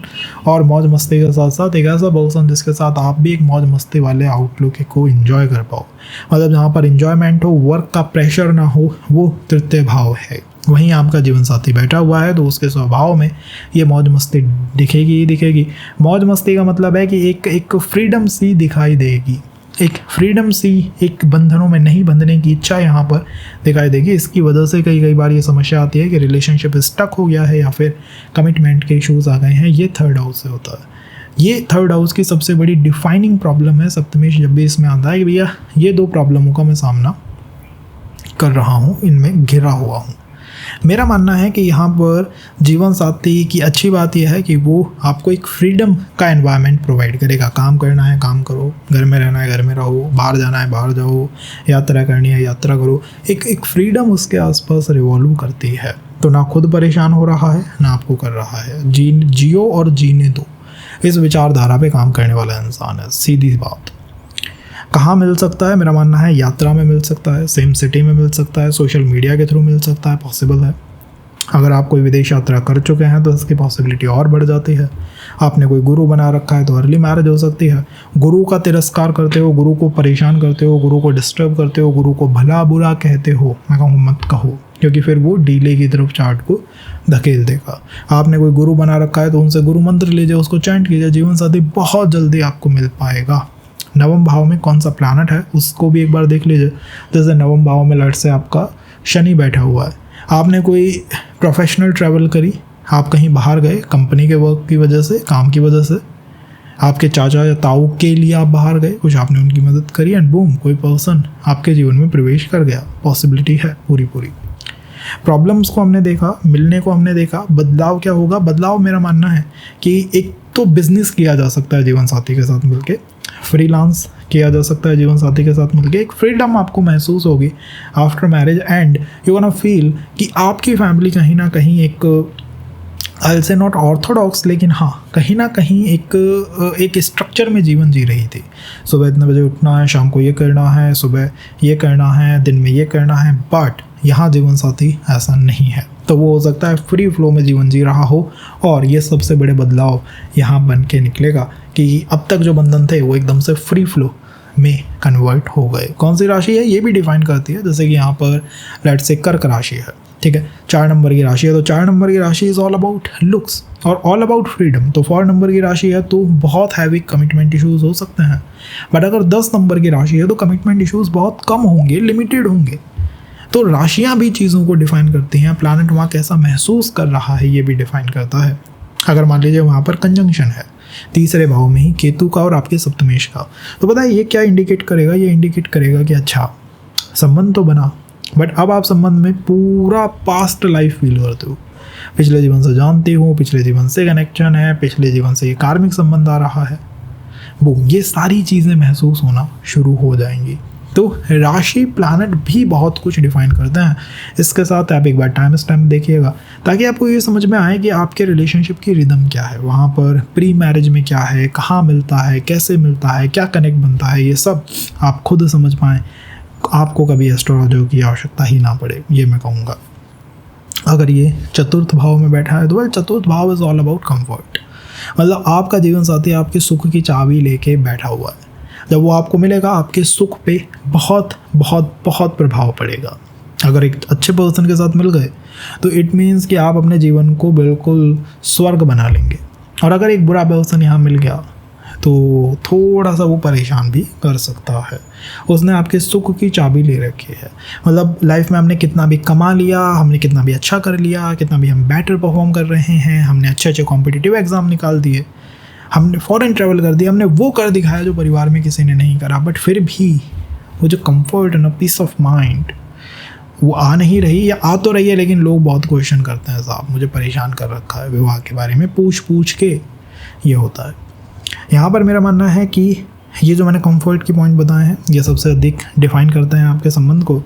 और मौज मस्ती के साथ साथ एक ऐसा पर्सन जिसके साथ आप भी एक मौज मस्ती वाले आउटलुक को एंजॉय कर पाओ। मतलब जहाँ पर एंजॉयमेंट हो, वर्क का प्रेशर ना हो, वो तृतीय भाव है। वहीं आपका जीवन साथी बैठा हुआ है तो उसके स्वभाव में ये मौज मस्ती दिखेगी ही दिखेगी। मौज मस्ती का मतलब है कि एक फ्रीडम सी दिखाई देगी, एक फ्रीडम सी, एक बंधनों में नहीं बंधने की इच्छा यहाँ पर दिखाई देगी। इसकी वजह से कई बार ये समस्या आती है कि रिलेशनशिप स्टक हो गया है या फिर कमिटमेंट के इश्यूज आ गए हैं। ये थर्ड हाउस से होता है। ये थर्ड हाउस की सबसे बड़ी डिफाइनिंग प्रॉब्लम है सप्तमेश जब भी इसमें आता है कि भैया ये दो प्रॉब्लमों का मैं सामना कर रहा हूँ, इनमें घिरा हुआ हूँ। मेरा मानना है कि यहाँ पर जीवन साथी की अच्छी बात यह है कि वो आपको एक फ्रीडम का एनवायरनमेंट प्रोवाइड करेगा। काम करना है काम करो, घर में रहना है घर में रहो, बाहर जाना है बाहर जाओ, यात्रा करनी है यात्रा करो। एक फ्रीडम उसके आसपास रिवॉल्व करती है। तो ना खुद परेशान हो रहा है ना आपको कर रहा है। जियो और जीने दो, इस विचारधारा पे काम करने वाला इंसान है। सीधी बात। कहाँ मिल सकता है? मेरा मानना है यात्रा में मिल सकता है, सेम सिटी में मिल सकता है, सोशल मीडिया के थ्रू मिल सकता है, पॉसिबल है। अगर आप कोई विदेश यात्रा कर चुके हैं तो इसकी पॉसिबिलिटी और बढ़ जाती है। आपने कोई गुरु बना रखा है तो अर्ली मैरिज हो सकती है। गुरु का तिरस्कार करते हो, गुरु को परेशान करते हो, गुरु को डिस्टर्ब करते हो, गुरु को भला बुरा कहते हो, मैं कहूँ मत कहो, क्योंकि फिर वो डीले की तरफ चार्ट को धकेल देगा। आपने कोई गुरु बना रखा है तो उनसे गुरु मंत्र लीजिए, उसको चैंट कीजिए, जीवन साथी बहुत जल्दी आपको मिल पाएगा। नवम भाव में कौन सा प्लैनेट है उसको भी एक बार देख लीजिए। जैसे नवम भाव में लट से आपका शनि बैठा हुआ है। आपने कोई प्रोफेशनल ट्रैवल करी, आप कहीं बाहर गए कंपनी के वर्क की वजह से, काम की वजह से, आपके चाचा या ताऊ के लिए आप बाहर गए, कुछ आपने उनकी मदद करी एंड बूम, कोई पर्सन आपके जीवन में प्रवेश कर गया। पॉसिबिलिटी है पूरी। प्रॉब्लम्स को हमने देखा, मिलने को हमने देखा। बदलाव क्या होगा? बदलाव मेरा मानना है कि एक तो बिजनेस किया जा सकता है जीवन साथी के साथ मिलके, फ्रीलांस किया जा सकता है जीवन साथी के साथ मिलके। एक फ्रीडम आपको महसूस होगी after marriage and you gonna feel कि आपकी फैमिली कहीं ना कहीं एक आई से नॉट ऑर्थोडॉक्स, लेकिन हाँ कहीं ना कहीं एक स्ट्रक्चर में जीवन जी रही थी। सुबह इतने बजे उठना है, शाम को ये करना है, सुबह ये करना है, दिन में ये करना है। बट यहाँ जीवन साथी ऐसा नहीं है। तो वो हो सकता है फ्री फ्लो में जीवन जी रहा हो, और ये सबसे बड़े बदलाव यहाँ बन के निकलेगा कि अब तक जो बंधन थे वो एकदम से फ्री फ्लो में कन्वर्ट हो गए। कौन सी राशि है ये भी डिफाइन करती है। जैसे कि यहाँ पर लेट से कर्क राशि है, ठीक है, 4 नंबर की राशि है, तो 4 नंबर की राशि इज़ ऑल अबाउट लुक्स और ऑल अबाउट फ्रीडम। तो 4 नंबर की राशि है तो बहुत हैवी कमिटमेंट इश्यूज़ हो सकते हैं। बट अगर 10 नंबर की राशि है तो कमिटमेंट इश्यूज़ बहुत कम होंगे, लिमिटेड होंगे। तो राशियाँ भी चीज़ों को डिफ़ाइन करती हैं। प्लैनेट वहाँ कैसा महसूस कर रहा है ये भी डिफ़ाइन करता है। अगर मान लीजिए वहाँ पर कंजंक्शन है तीसरे भाव में ही केतु का और आपके सप्तमेश का, तो पता है ये क्या इंडिकेट करेगा? ये इंडिकेट करेगा कि अच्छा संबंध तो बना, बट अब आप संबंध में पूरा पास्ट लाइफ फील करते हो। पिछले जीवन से जानते हो, पिछले जीवन से कनेक्शन है, पिछले जीवन से ये कार्मिक संबंध आ रहा है, वो ये सारी चीज़ें महसूस होना शुरू हो जाएंगी। तो राशि प्लैनेट भी बहुत कुछ डिफाइन करते हैं। इसके साथ आप एक बार टाइम स्टैम्प देखिएगा ताकि आपको ये समझ में आए कि आपके रिलेशनशिप की रिदम क्या है, वहाँ पर प्री मैरिज में क्या है, कहाँ मिलता है, कैसे मिलता है, क्या कनेक्ट बनता है, ये सब आप खुद समझ पाएँ। आपको कभी एस्ट्रोलॉजर की आवश्यकता ही ना पड़े, ये मैं कहूँगा। अगर ये चतुर्थ भाव में बैठा है तो वेल चतुर्थ भाव इज़ ऑल अबाउट कंफर्ट। मतलब आपका जीवन साथी आपके सुख की चाबी लेके बैठा हुआ है। जब वो आपको मिलेगा आपके सुख पे बहुत बहुत बहुत प्रभाव पड़ेगा। अगर एक अच्छे पर्सन के साथ मिल गए तो इट मीन्स कि आप अपने जीवन को बिल्कुल स्वर्ग बना लेंगे। और अगर एक बुरा पर्सन यहाँ मिल गया तो थोड़ा सा वो परेशान भी कर सकता है। उसने आपके सुख की चाबी ले रखी है। मतलब लाइफ में हमने कितना भी कमा लिया, हमने कितना भी अच्छा कर लिया, कितना भी हम बेटर परफॉर्म कर रहे हैं, हमने अच्छे अच्छे कॉम्पिटिटिव एग्ज़ाम निकाल दिए, हमने फॉरेन ट्रैवल कर दिया, हमने वो कर दिखाया जो परिवार में किसी ने नहीं करा, बट फिर भी वो जो comfort and peace of mind वो आ नहीं रही, या आ तो रही है लेकिन लोग बहुत क्वेश्चन करते हैं, साहब मुझे परेशान कर रखा है विवाह के बारे में, पूछ के ये होता है। यहाँ पर मेरा मानना है कि ये जो मैंने कंफर्ट की पॉइंट बताए हैं ये सबसे अधिक डिफाइन करते हैं आपके संबंध को।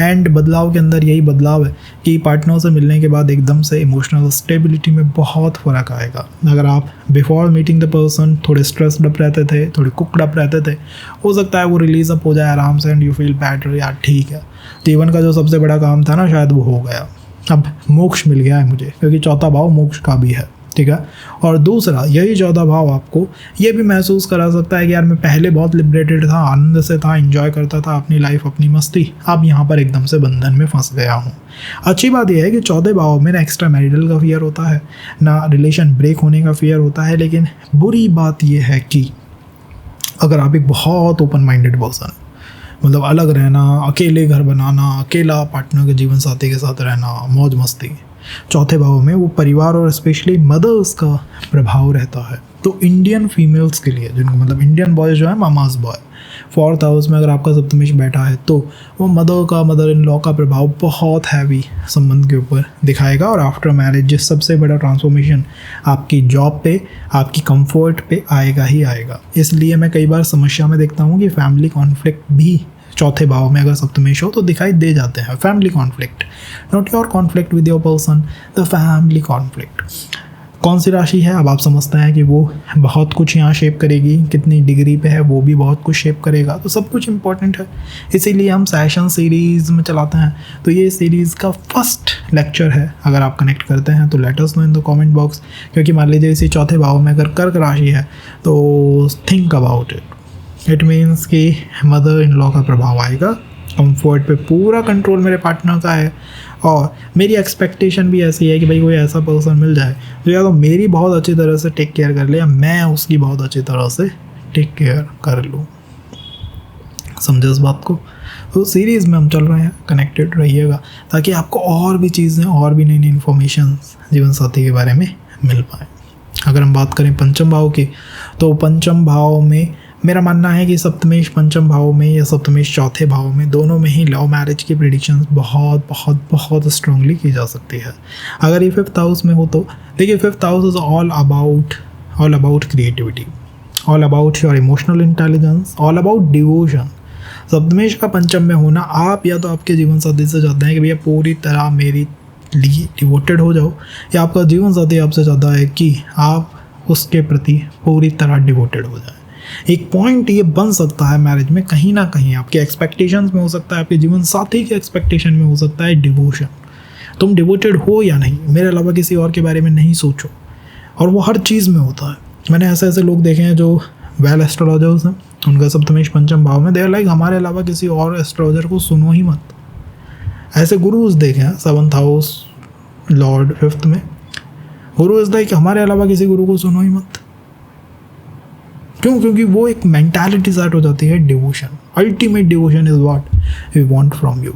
एंड बदलाव के अंदर यही बदलाव है कि पार्टनर से मिलने के बाद एकदम से इमोशनल स्टेबिलिटी में बहुत फ़र्क आएगा। अगर आप बिफोर मीटिंग द पर्सन थोड़े स्ट्रेस्ड अप रहते थे, थोड़े कुकड अप रहते थे, हो सकता है वो रिलीज अप हो जाए आराम से एंड यू फील बेटर, यार ठीक है, जीवन का जो सबसे बड़ा काम था ना शायद वो हो गया, अब मोक्ष मिल गया है मुझे, क्योंकि चौथा भाव मोक्ष का भी है, ठीक है। और दूसरा यही चौथा भाव आपको ये भी महसूस करा सकता है कि यार मैं पहले बहुत लिबरेटेड था, आनंद से था, एंजॉय करता था अपनी लाइफ, अपनी मस्ती, अब यहाँ पर एकदम से बंधन में फंस गया हूँ। अच्छी बात यह है कि चौथे भाव में ना एक्स्ट्रा मैरिटल का फियर होता है, ना रिलेशन ब्रेक होने का फियर होता है। लेकिन बुरी बात यह है कि अगर आप एक बहुत ओपन माइंडेड पर्सन, मतलब अलग रहना, अकेले घर बनाना, अकेला पार्टनर के जीवन साथी के साथ रहना, मौज मस्ती, चौथे भाव में वो परिवार और स्पेशली मदर्स का प्रभाव रहता है। तो इंडियन फीमेल्स के लिए, जिनको मतलब इंडियन बॉय जो है मामाज बॉय, 4th हाउस में अगर आपका सप्तमेश बैठा है तो वो मदर इन लॉ का प्रभाव बहुत हैवी संबंध के ऊपर दिखाएगा। और आफ्टर मैरिज जिस सबसे बड़ा ट्रांसफॉर्मेशन आपकी जॉब पे, आपकी कंफर्ट पे आएगा ही आएगा। इसलिए मैं कई बार समस्या में देखता हूँ कि फैमिली कॉन्फ्लिक्ट भी चौथे भाव में अगर सप्तमेश हो तो दिखाई दे जाते हैं। Family conflict, not your conflict with your person, the family conflict. कौन सी राशि है, अब आप समझते हैं कि वो बहुत कुछ यहाँ शेप करेगी, कितनी डिग्री पे है वो भी बहुत कुछ शेप करेगा, तो सब कुछ इंपॉर्टेंट है। इसीलिए हम सेशन सीरीज़ में चलाते हैं। तो ये सीरीज़ का फर्स्ट लेक्चर है, अगर आप कनेक्ट करते हैं तो let us know in the comment box. क्योंकि मान लीजिए इसी चौथे भाव में अगर कर्क राशि है तो थिंक अबाउट इट मीन्स कि मदर इन लॉ का प्रभाव आएगा। कंफर्ट पे पूरा कंट्रोल मेरे पार्टनर का है और मेरी एक्सपेक्टेशन भी ऐसी है कि भाई कोई ऐसा पर्सन मिल जाए जो या तो मेरी बहुत अच्छी तरह से टेक केयर कर ले या मैं उसकी बहुत अच्छी तरह से टेक केयर कर लूँ। समझे इस बात को? तो सीरीज़ में हम चल रहे हैं, कनेक्टेड रहिएगा ताकि आपको और भी चीज़ें और भी नई नई इन्फॉर्मेशन जीवन साथी के बारे में मिल पाए। अगर हम बात करें पंचम भाव की, तो पंचम भाव में मेरा मानना है कि सप्तमेश पंचम भाव में या सप्तमेश चौथे भाव में, दोनों में ही लव मैरिज की प्रेडिक्शंस बहुत बहुत बहुत स्ट्रांगली की जा सकती है। अगर ये 5th हाउस में हो तो देखिए 5th house is all about creativity, all about your emotional intelligence, all about devotion. सप्तमेश का पंचम में होना, आप या तो आपके जीवन साथी से चाहते हैं कि भैया पूरी तरह मेरी लिए डिवोटेड हो जाओ, या आपका जीवन साथी आपसे चाहता है कि आप उसके प्रति पूरी तरह डिवोटेड हो जाए। एक पॉइंट ये बन सकता है मैरिज में, कहीं ना कहीं आपके एक्सपेक्टेशंस में हो सकता है, आपके जीवन साथी के एक्सपेक्टेशन में हो सकता है डिवोशन। तुम डिवोटेड हो या नहीं, मेरे अलावा किसी और के बारे में नहीं सोचो। और वो हर चीज़ में होता है। मैंने ऐसे लोग देखे हैं जो वेल एस्ट्रोलॉजर्स हैं, उनका सप्तमेश पंचम भाव में, देर लाइक हमारे अलावा किसी और एस्ट्रोलॉजर को सुनो ही मत। ऐसे गुरुज देखे हैं 7th हाउस लॉर्ड 5th में, गुरु इज लाइक हमारे अलावा किसी गुरु को सुनो ही मत। क्यों? क्योंकि वो एक मेंटालिटी सेट हो जाती है devotion. Ultimate devotion is what we want from you,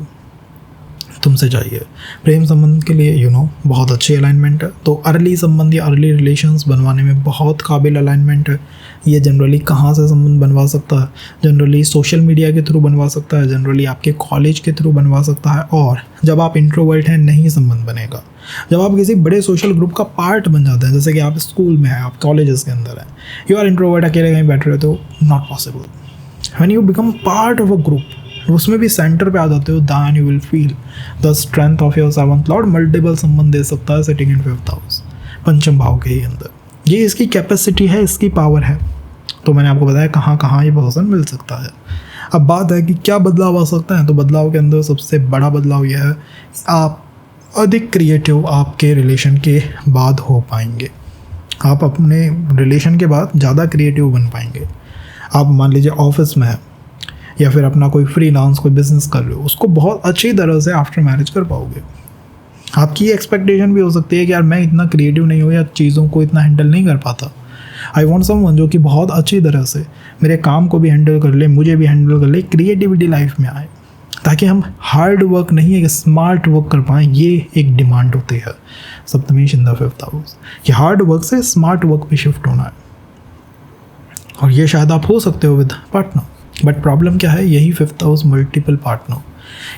तुमसे चाहिए। प्रेम संबंध के लिए बहुत अच्छी अलाइनमेंट है। तो अर्ली संबंध या अर्ली रिलेशंस बनवाने में बहुत काबिल अलाइनमेंट है। ये जनरली कहाँ से संबंध बनवा सकता है? जनरली सोशल मीडिया के थ्रू बनवा सकता है, जनरली आपके कॉलेज के थ्रू बनवा सकता है। और जब आप इंट्रोवर्ट हैं नहीं संबंध बनेगा। जब आप किसी बड़े सोशल ग्रुप का पार्ट बन जाते हैं, जैसे कि आप स्कूल में हैं, आप कॉलेजेस के अंदर हैं, यू आर इंट्रोवर्ट, अकेले कहीं बैठ रहे हो, तो not possible. When you become part of a group, उसमें भी सेंटर पे आ जाते हो, then you will feel the strength of your 7th lord. Multiple संबंध दे सकता है सिटिंग इन 5th हाउस, पंचम भाव के ही अंदर। ये इसकी कैपेसिटी है, इसकी पावर है। तो मैंने आपको बताया कहाँ कहाँ ये पर्सन मिल सकता है। अब बात है कि क्या बदलाव आ सकता है। तो बदलाव के अंदर सबसे बड़ा बदलाव यह है, आप अधिक क्रिएटिव आपके रिलेशन के बाद हो पाएंगे। आप अपने रिलेशन के बाद ज़्यादा क्रिएटिव बन पाएंगे। आप मान लीजिए ऑफिस में हैं या फिर अपना कोई फ्रीलांस कोई बिजनेस कर रहे हो, उसको बहुत अच्छी तरह से आफ्टर मैरिज कर पाओगे। आपकी ये एक्सपेक्टेशन भी हो सकती है कि यार मैं इतना क्रिएटिव नहीं हूँ या चीज़ों को इतना हैंडल नहीं कर पाता। आई वॉन्ट समवन जो कि बहुत अच्छी तरह से मेरे काम को भी हैंडल कर ले, मुझे भी हैंडल कर ले, क्रिएटिविटी लाइफ में आए, ताकि हम हार्ड वर्क नहीं एक स्मार्ट वर्क कर पाएँ। ये एक डिमांड होती है सप्तमेश इन द 5th हाउस कि हार्ड वर्क से स्मार्ट वर्क पे शिफ्ट होना है। और ये शायद आप हो सकते हो विद पार्टनर। बट प्रॉब्लम क्या है, यही 5th हाउस मल्टीपल पार्टनर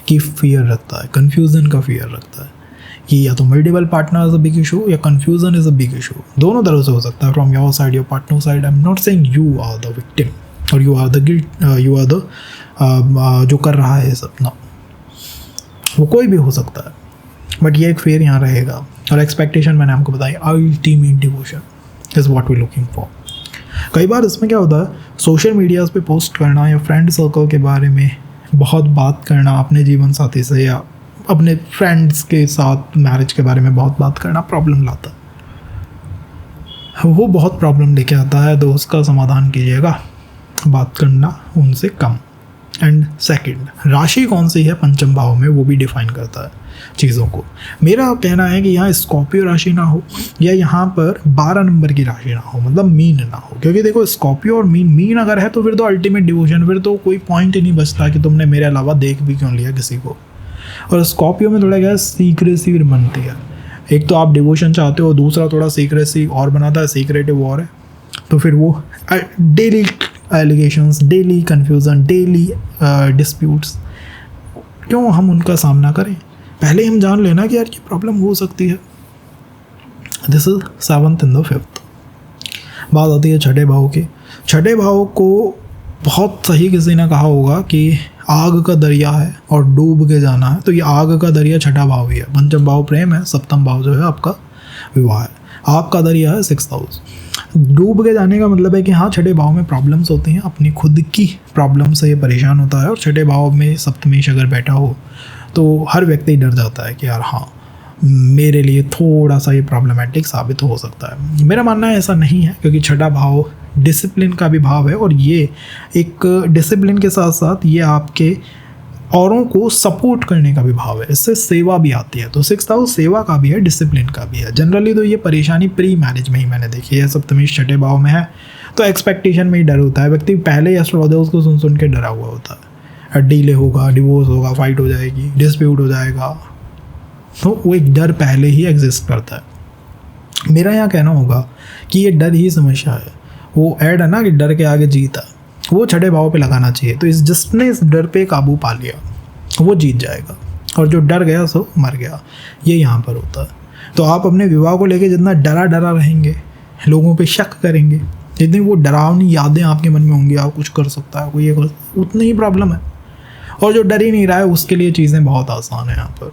की फियर रखता है, कन्फ्यूज़न का फियर रखता है कि या तो multiple partner is a big issue या confusion is a big issue. दोनों तरह से हो सकता है, from your side, your partner side. I am not saying you are the victim, और यू आर द जो कर रहा है सब ना, वो कोई भी हो सकता है, बट ये एक फेयर यहाँ रहेगा। और एक्सपेक्टेशन मैंने आपको बताई, ultimate devotion is what we looking for. कई बार इसमें क्या होता है, सोशल मीडियाज़ पे पोस्ट करना या फ्रेंड सर्कल के बारे में बहुत बात करना अपने जीवन साथी से या अपने फ्रेंड्स के साथ मैरिज के बारे में बहुत बात करना प्रॉब्लम लाता है, वो बहुत प्रॉब्लम लेके आता है। तो उसका समाधान कीजिएगा, बात करना उनसे कम। एंड सेकंड, राशि कौन सी है पंचम भाव में, वो भी डिफाइन करता है चीज़ों को। मेरा कहना है कि यहाँ स्कॉर्पियो राशि ना हो या यहाँ पर 12 नंबर की राशि ना हो, मतलब मीन ना हो। क्योंकि देखो स्कॉर्पियो और मीन अगर है तो फिर तो अल्टीमेट डिवोशन, फिर तो कोई पॉइंट ही नहीं बचता कि तुमने मेरे अलावा देख भी क्यों लिया किसी को। और स्कॉर्पियो में थोड़ा क्या सीक्रेसी बनती है, एक तो आप डिवोशन चाहते हो, दूसरा थोड़ा सीक्रेसी और बनाता है, सीक्रेटिव और है। तो फिर वो daily allegations, daily confusion, daily disputes, क्यों हम उनका सामना करें? पहले हम जान लेना कि यार ये प्रॉब्लम हो सकती है। This is 7th and 5th। बात आती है छठे भाव की। छठे भाव को बहुत सही किसी ने कहा होगा कि आग का दरिया है और डूब के जाना है, तो ये आग का दरिया छठा भाव ही है। पंचम भाव प्रेम है, सप्तम भाव जो है आपका विवाह है, आपका दरिया है 6th हाउस। डूब के जाने का मतलब है कि हाँ छठे भाव में प्रॉब्लम्स होती हैं, अपनी खुद की प्रॉब्लम से ये परेशान होता है। और छठे भाव में सप्तमेश अगर बैठा हो तो हर व्यक्ति डर जाता है कि यार हाँ मेरे लिए थोड़ा सा ये प्रॉब्लमेटिक साबित हो सकता है। मेरा मानना है ऐसा नहीं है, क्योंकि छठा भाव डिसिप्लिन का भी भाव है और ये एक डिसिप्लिन के साथ साथ ये आपके औरों को सपोर्ट करने का भी भाव है, इससे सेवा भी आती है। तो 6th हाउस सेवा का भी है, डिसिप्लिन का भी है। जनरली तो ये परेशानी प्री मैरिज में ही मैंने देखी है। सप्तमेश छठे भाव में है तो एक्सपेक्टेशन में ही डर होता है, व्यक्ति पहले ही एस्ट्रोलॉजर्स को सुन सुन के डरा हुआ होता है, डीले होगा, डिवोर्स होगा, फाइट हो जाएगी, डिस्प्यूट हो जाएगा, तो वो एक डर पहले ही एग्जिस्ट करता है। मेरा यहाँ कहना होगा कि ये डर ही समस्या है। वो ऐड है ना कि डर के आगे जीत है, वो छठे भाव पे लगाना चाहिए। तो जिसने इस डर पे काबू पा लिया वो जीत जाएगा, और जो डर गया सो मर गया, ये यहाँ पर होता है। तो आप अपने विवाह को लेके जितना डरा रहेंगे, लोगों पे शक करेंगे, जितनी वो डरावनी यादें आपके मन में होंगी, आप कुछ कर सकता है कोई, ये उतनी ही प्रॉब्लम है। और जो डर ही नहीं रहा है उसके लिए चीज़ें बहुत आसान है यहाँ पर।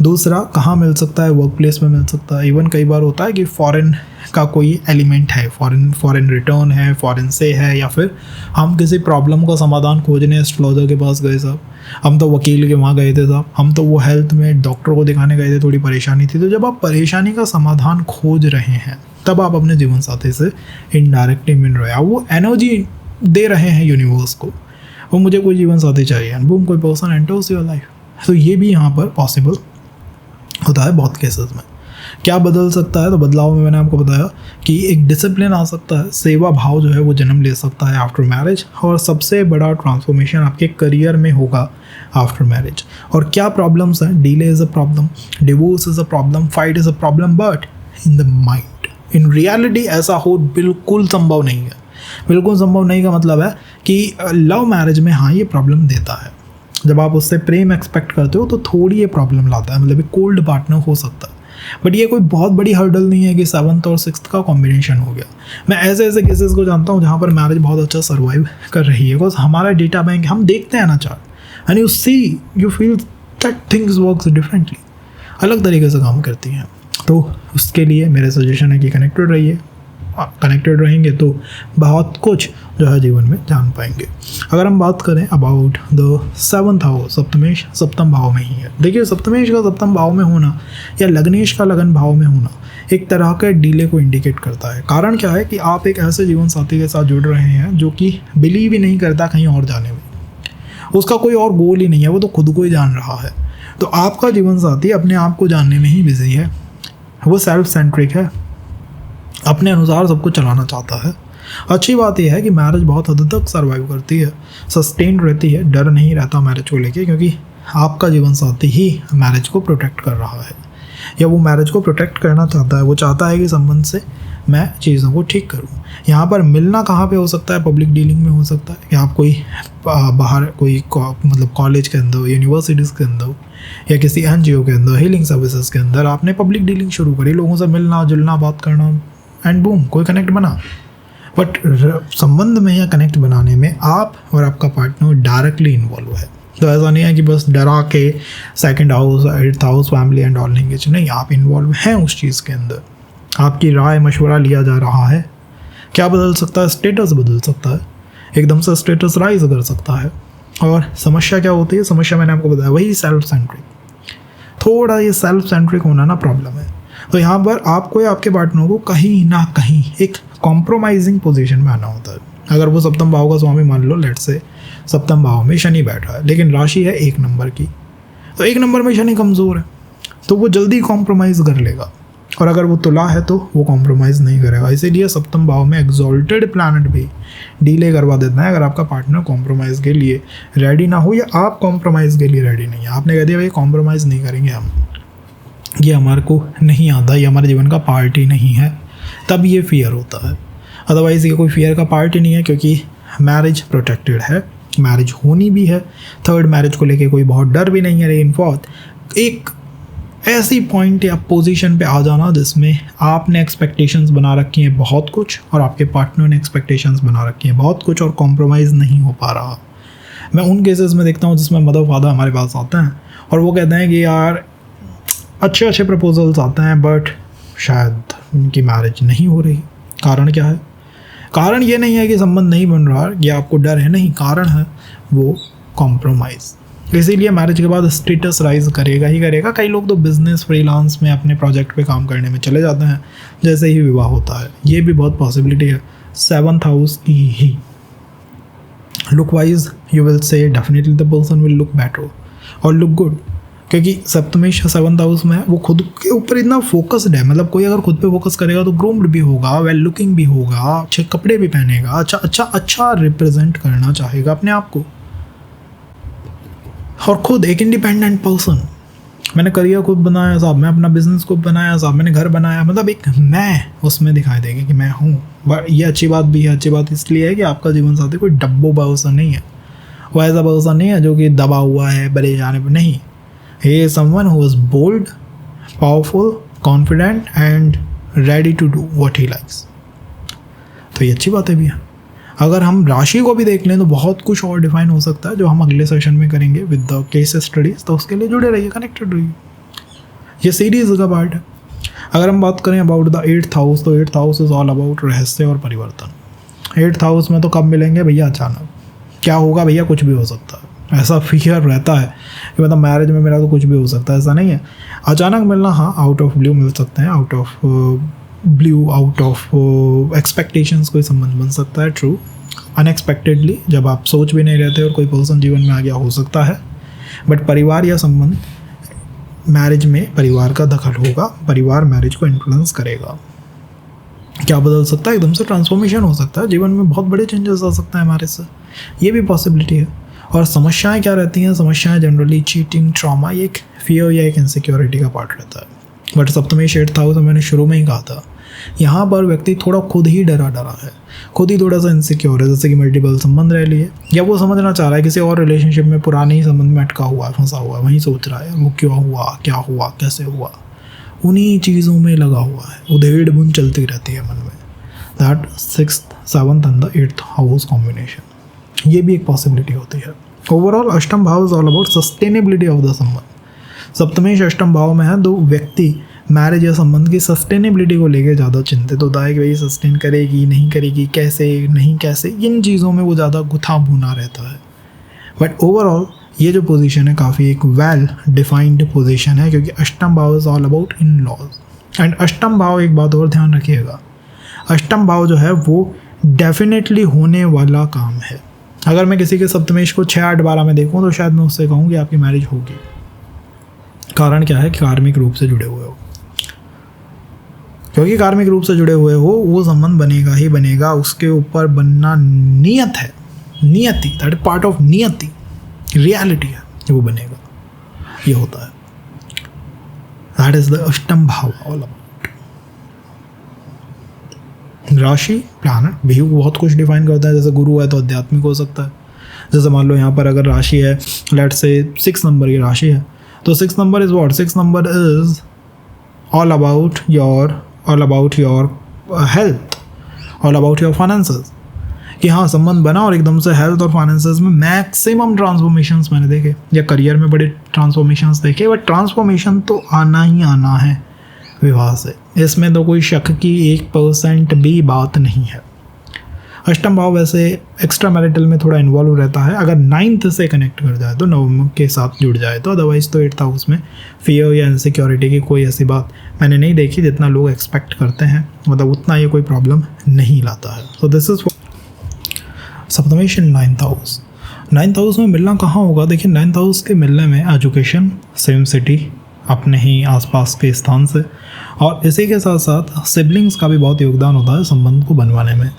दूसरा, कहाँ मिल सकता है? वर्क प्लेस में मिल सकता है। इवन कई बार होता है कि फॉरेन का कोई एलिमेंट है, फॉरेन रिटर्न है, फॉरेन से है, या फिर हम किसी प्रॉब्लम का समाधान खोजने एस्ट्रोलॉजर के पास गए साहब, हम तो वकील के वहाँ गए थे साहब, हम तो वो हेल्थ में डॉक्टर को दिखाने गए थे, थोड़ी परेशानी थी। तो जब आप परेशानी का समाधान खोज रहे हैं तब आप अपने जीवन साथी से इनडायरेक्टली मिल रहे हैं, वो एनर्जी दे रहे हैं यूनिवर्स को, वो मुझे कोई जीवन साथी चाहिए, एंड बूम कोई पर्सन एंटर्स योर लाइफ। तो ये भी यहाँ पर पॉसिबल होता है बहुत केसेस में। क्या बदल सकता है? तो बदलाव में मैंने आपको बताया कि एक डिसिप्लिन आ सकता है, सेवा भाव जो है वो जन्म ले सकता है आफ्टर मैरिज, और सबसे बड़ा ट्रांसफॉर्मेशन आपके करियर में होगा आफ्टर मैरिज। और क्या प्रॉब्लम्स हैं? Delay is a problem, divorce is a problem, fight is a problem, but in the mind, in reality ऐसा हो बिल्कुल संभव नहीं है। बिल्कुल संभव नहीं का मतलब है कि लव मैरिज में हाँ ये प्रॉब्लम देता है, जब आप उससे प्रेम एक्सपेक्ट करते हो तो थोड़ी ये प्रॉब्लम लाता है, मतलब एक कोल्ड पार्टनर हो सकता है। बट ये कोई बहुत बड़ी हर्डल नहीं है कि 7th और 6th का कॉम्बिनेशन हो गया। मैं ऐसे ऐसे केसेस को जानता हूँ जहाँ पर मैरिज बहुत अच्छा सर्वाइव कर रही है, बिकॉज हमारा डेटा बैंक, हम देखते हैं ना chart, and you see, you feel that things works differently, अलग तरीके से काम करती हैं। तो उसके लिए मेरे सजेशन है कि कनेक्टेड रहिए, कनेक्टेड रहेंगे तो बहुत कुछ जो है जीवन में जान पाएंगे। अगर हम बात करें अबाउट द 7th हाउस, सप्तमेश सप्तम भाव में ही है। देखिए सप्तमेश का सप्तम भाव में होना या लग्नेश का लगन भाव में होना एक तरह के डीले को इंडिकेट करता है। कारण क्या है कि आप एक ऐसे जीवन साथी के साथ जुड़ रहे हैं जो कि बिलीव ही नहीं करता कहीं और जाने में, उसका कोई और गोल ही नहीं है, वो तो खुद को ही जान रहा है। तो आपका जीवन साथी अपने आप को जानने में ही बिजी है, वो सेल्फ सेंट्रिक है, अपने अनुसार सबको चलाना चाहता है। अच्छी बात यह है कि मैरिज बहुत हद तक सर्वाइव करती है, सस्टेन रहती है, डर नहीं रहता मैरिज को लेके, क्योंकि आपका जीवन साथी ही मैरिज को प्रोटेक्ट कर रहा है, या वो मैरिज को प्रोटेक्ट करना चाहता है। वो चाहता है कि संबंध से मैं चीज़ों को ठीक करूं। यहाँ पर मिलना कहाँ पे हो सकता है? पब्लिक डीलिंग में हो सकता है कि आप कोई बाहर कोई मतलब कॉलेज के अंदर, यूनिवर्सिटीज़ के अंदर, या किसी NGO के अंदर, हीलिंग सर्विसेज के अंदर आपने पब्लिक डीलिंग शुरू करी, लोगों से मिलना जुलना, बात करना, एंड बूम कोई कनेक्ट बना। बट संबंध में या कनेक्ट बनाने में आप और आपका पार्टनर डायरेक्टली इन्वॉल्व है। तो ऐसा नहीं है कि बस डरा के second house, eighth house, family and all linkage, नहीं, आप इन्वॉल्व हैं उस चीज़ के अंदर। आपकी राय मशवरा लिया जा रहा है। क्या बदल सकता है? स्टेटस बदल सकता है, एकदम से स्टेटस राइज कर सकता है। और समस्या क्या होती है? समस्या मैंने आपको बताया, वही सेल्फ सेंट्रिक। थोड़ा ये सेल्फ सेंट्रिक होना ना प्रॉब्लम है। तो यहाँ पर आपको या आपके पार्टनर को कहीं ना कहीं एक कॉम्प्रोमाइजिंग पोजीशन में आना होता है। अगर वो सप्तम भाव का स्वामी, मान लो लेट से सप्तम भाव में शनि बैठा है, लेकिन राशि है 1 नंबर की, तो 1 नंबर में शनि कमज़ोर है, तो वो जल्दी कॉम्प्रोमाइज़ कर लेगा। और अगर वो तुला है तो वो कॉम्प्रोमाइज़ नहीं करेगा। इसीलिए सप्तम भाव में एग्जॉल्टेड प्लैनेट भी डीले करवा देता है अगर आपका पार्टनर कॉम्प्रोमाइज़ के लिए रेडी ना हो, या आप कॉम्प्रोमाइज़ के लिए रेडी नहीं है। आपने कह दिया भाई कॉम्प्रोमाइज़ नहीं करेंगे हम, ये हमारे को नहीं आता, ये हमारे जीवन का पार्ट ही नहीं है, तब ये फियर होता है। अदरवाइज़ ये कोई फियर का पार्ट ही नहीं है, क्योंकि मैरिज प्रोटेक्टेड है, मैरिज होनी भी है। थर्ड मैरिज को लेके कोई बहुत डर भी नहीं है। लेकिन फोर्थ एक ऐसी पॉइंट या पोजीशन पे आ जाना जिसमें आपने एक्सपेक्टेशंस बना रखी हैं बहुत कुछ, और आपके पार्टनर ने एक्सपेक्टेशंस बना रखी हैं बहुत कुछ, और कॉम्प्रोमाइज़ नहीं हो पा रहा। मैं उन केसेस में देखता हूँ जिसमें मदर फादर हमारे पास आते हैं और वो कहते हैं कि यार अच्छे अच्छे प्रपोजल्स आते हैं बट शायद उनकी मैरिज नहीं हो रही। कारण क्या है? कारण ये नहीं है कि संबंध नहीं बन रहा या आपको डर है, नहीं, कारण है वो कॉम्प्रोमाइज़। इसीलिए मैरिज के बाद स्टेटस राइज करेगा ही करेगा। कई लोग तो बिजनेस फ्रीलांस में अपने प्रोजेक्ट पे काम करने में चले जाते हैं जैसे ही विवाह होता है। ये भी बहुत पॉसिबिलिटी है 7th हाउस की ही। Look wise you will say definitely the person will look better और लुक गुड, क्योंकि सप्तमेश 7th हाउस में है, वो खुद के ऊपर इतना फोकस्ड है। मतलब कोई अगर खुद पे फोकस करेगा तो ग्रूम्ड भी होगा, वेल लुकिंग भी होगा, अच्छे कपड़े भी पहनेगा, अच्छा रिप्रेजेंट करना चाहेगा अपने आप को, और खुद एक इंडिपेंडेंट पर्सन। मैंने करियर खुद बनाया साहब, मैं अपना बिजनेस खुद बनाया साहब, मैंने घर बनाया, मतलब एक मैं उसमें दिखाई देगा कि मैं हूँ। बट ये अच्छी बात भी है। अच्छी बात इसलिए है कि आपका जीवन साथी कोई डब्बो पर्सन नहीं है, वो ऐसा पर्सन नहीं है जो कि दबा हुआ है बड़े जाने पर, नहीं। He is someone who is bold, powerful, confident and ready to do what he likes. तो ये अच्छी बातें भी हैं। अगर हम राशि को भी देख लें तो बहुत कुछ और डिफाइन हो सकता है, जो हम अगले सेशन में करेंगे विद द केस स्टडीज। तो उसके लिए जुड़े रहिए, कनेक्टेड रहिए, ये सीरीज का पार्ट है। अगर हम बात करें अबाउट द 8th हाउस, तो 8th house is all about रहस्य और परिवर्तन। 8th हाउस में तो कब मिलेंगे भैया? अचानक। क्या होगा भैया? कुछ भी हो सकता है। ऐसा फियर रहता है कि मतलब मैरिज में मेरा तो कुछ भी हो सकता है, ऐसा नहीं है। अचानक मिलना, हाँ, आउट ऑफ ब्लू मिल सकते हैं, out of blue, out of expectations कोई संबंध बन सकता है, ट्रू। अनएक्सपेक्टेडली, जब आप सोच भी नहीं रहते और कोई पर्सन जीवन में आ गया, हो सकता है। बट परिवार या संबंध, मैरिज में परिवार का दखल होगा, परिवार मैरिज को इन्फ्लुएंस करेगा। क्या बदल सकता है? एकदम से ट्रांसफॉर्मेशन हो सकता है, जीवन में बहुत बड़े चेंजेस आ सकते हैं मैरिज से, ये भी पॉसिबिलिटी है। और समस्याएं क्या रहती हैं? समस्याएं जनरली चीटिंग, ट्रॉमा, ये एक फियर या एक इनसिक्योरिटी का पार्ट रहता है। बट सप्तमेश 8th हाउस, मैंने शुरू में ही कहा था, यहाँ पर व्यक्ति थोड़ा खुद ही डरा है, खुद ही थोड़ा सा इनसिक्योर है, जैसे कि मल्टीपल संबंध रह लिए, या वो समझना चाह रहा है किसी और रिलेशनशिप में, पुराने ही संबंध में अटका हुआ है, फंसा हुआ है, वहीं सोच रहा है वो क्यों हुआ, क्या हुआ, कैसे हुआ, उन्हीं चीज़ों में लगा हुआ है, उधेड़ बुन चलती रहती है मन में। That 6th, 7th and the 8th house combination, ये भी एक पॉसिबिलिटी होती है। ओवरऑल अष्टम भाव is all about sustainability of the संबंध। सप्तमेश अष्टम भाव में है, तो व्यक्ति मैरिज या संबंध की सस्टेनेबिलिटी को लेकर ज़्यादा चिंतित होता है कि भाई सस्टेन करेगी, नहीं करेगी, कैसे, नहीं कैसे, इन चीज़ों में वो ज़्यादा गुथा भुना रहता है। बट ओवरऑल ये जो पोजीशन है काफ़ी एक वेल डिफाइंड पोजीशन है, क्योंकि अष्टम भाव is all about in laws. And अष्टम भाव, एक बात और ध्यान रखिएगा, अष्टम भाव जो है वो डेफिनेटली होने वाला काम है। अगर मैं किसी के सप्तमेश को 6, 8, 12 में देखूँ तो शायद मैं उससे कहूँ कि आपकी मैरिज होगी। कारण क्या है? कि कार्मिक रूप से जुड़े हुए हो, क्योंकि कार्मिक रूप से जुड़े हुए हो, वो संबंध बनेगा ही बनेगा, उसके ऊपर बनना नियत है, नियति, दैट इज पार्ट ऑफ नियति, रियलिटी है, वो बनेगा, ये होता है। दैट इज द अष्टम भाव ऑल अबाउट। राशि, प्लैनेट भी बहुत कुछ डिफाइन करता है। जैसे गुरु है तो आध्यात्मिक हो सकता है। जैसे मान लो यहाँ पर अगर राशि है, लेट्स से 6 नंबर की राशि है, तो 6 number is what? 6 number is all about your health, all about your finances, कि हाँ संबंध बना और एकदम से हेल्थ और फाइनेंसेस में मैक्सिमम ट्रांसफॉर्मेशंस मैंने देखे, या करियर में बड़े ट्रांसफॉर्मेशंस देखे, बट ट्रांसफॉर्मेशन तो आना ही आना है विवाह से, इसमें तो कोई शक की 1% भी बात नहीं है। अष्टम भाव वैसे एक्स्ट्रा मैरिटल में थोड़ा इन्वॉल्व रहता है, अगर 9th से कनेक्ट कर जाए तो, नवम के साथ जुड़ जाए तो, अदरवाइज तो 8th हाउस में फियर या इनसिक्योरिटी की कोई ऐसी बात मैंने नहीं देखी जितना लोग एक्सपेक्ट करते हैं, मतलब उतना ये कोई प्रॉब्लम नहीं लाता है। सो दिस इज सप्तमेश in 9th house. 9th house में मिलना कहाँ होगा? देखिए 9th हाउस के मिलने में एजुकेशन, सेम सिटी, अपने ही आसपास के स्थान से, और इसी के साथ साथ सिबलिंग्स का भी बहुत योगदान होता है संबंध को बनवाने में।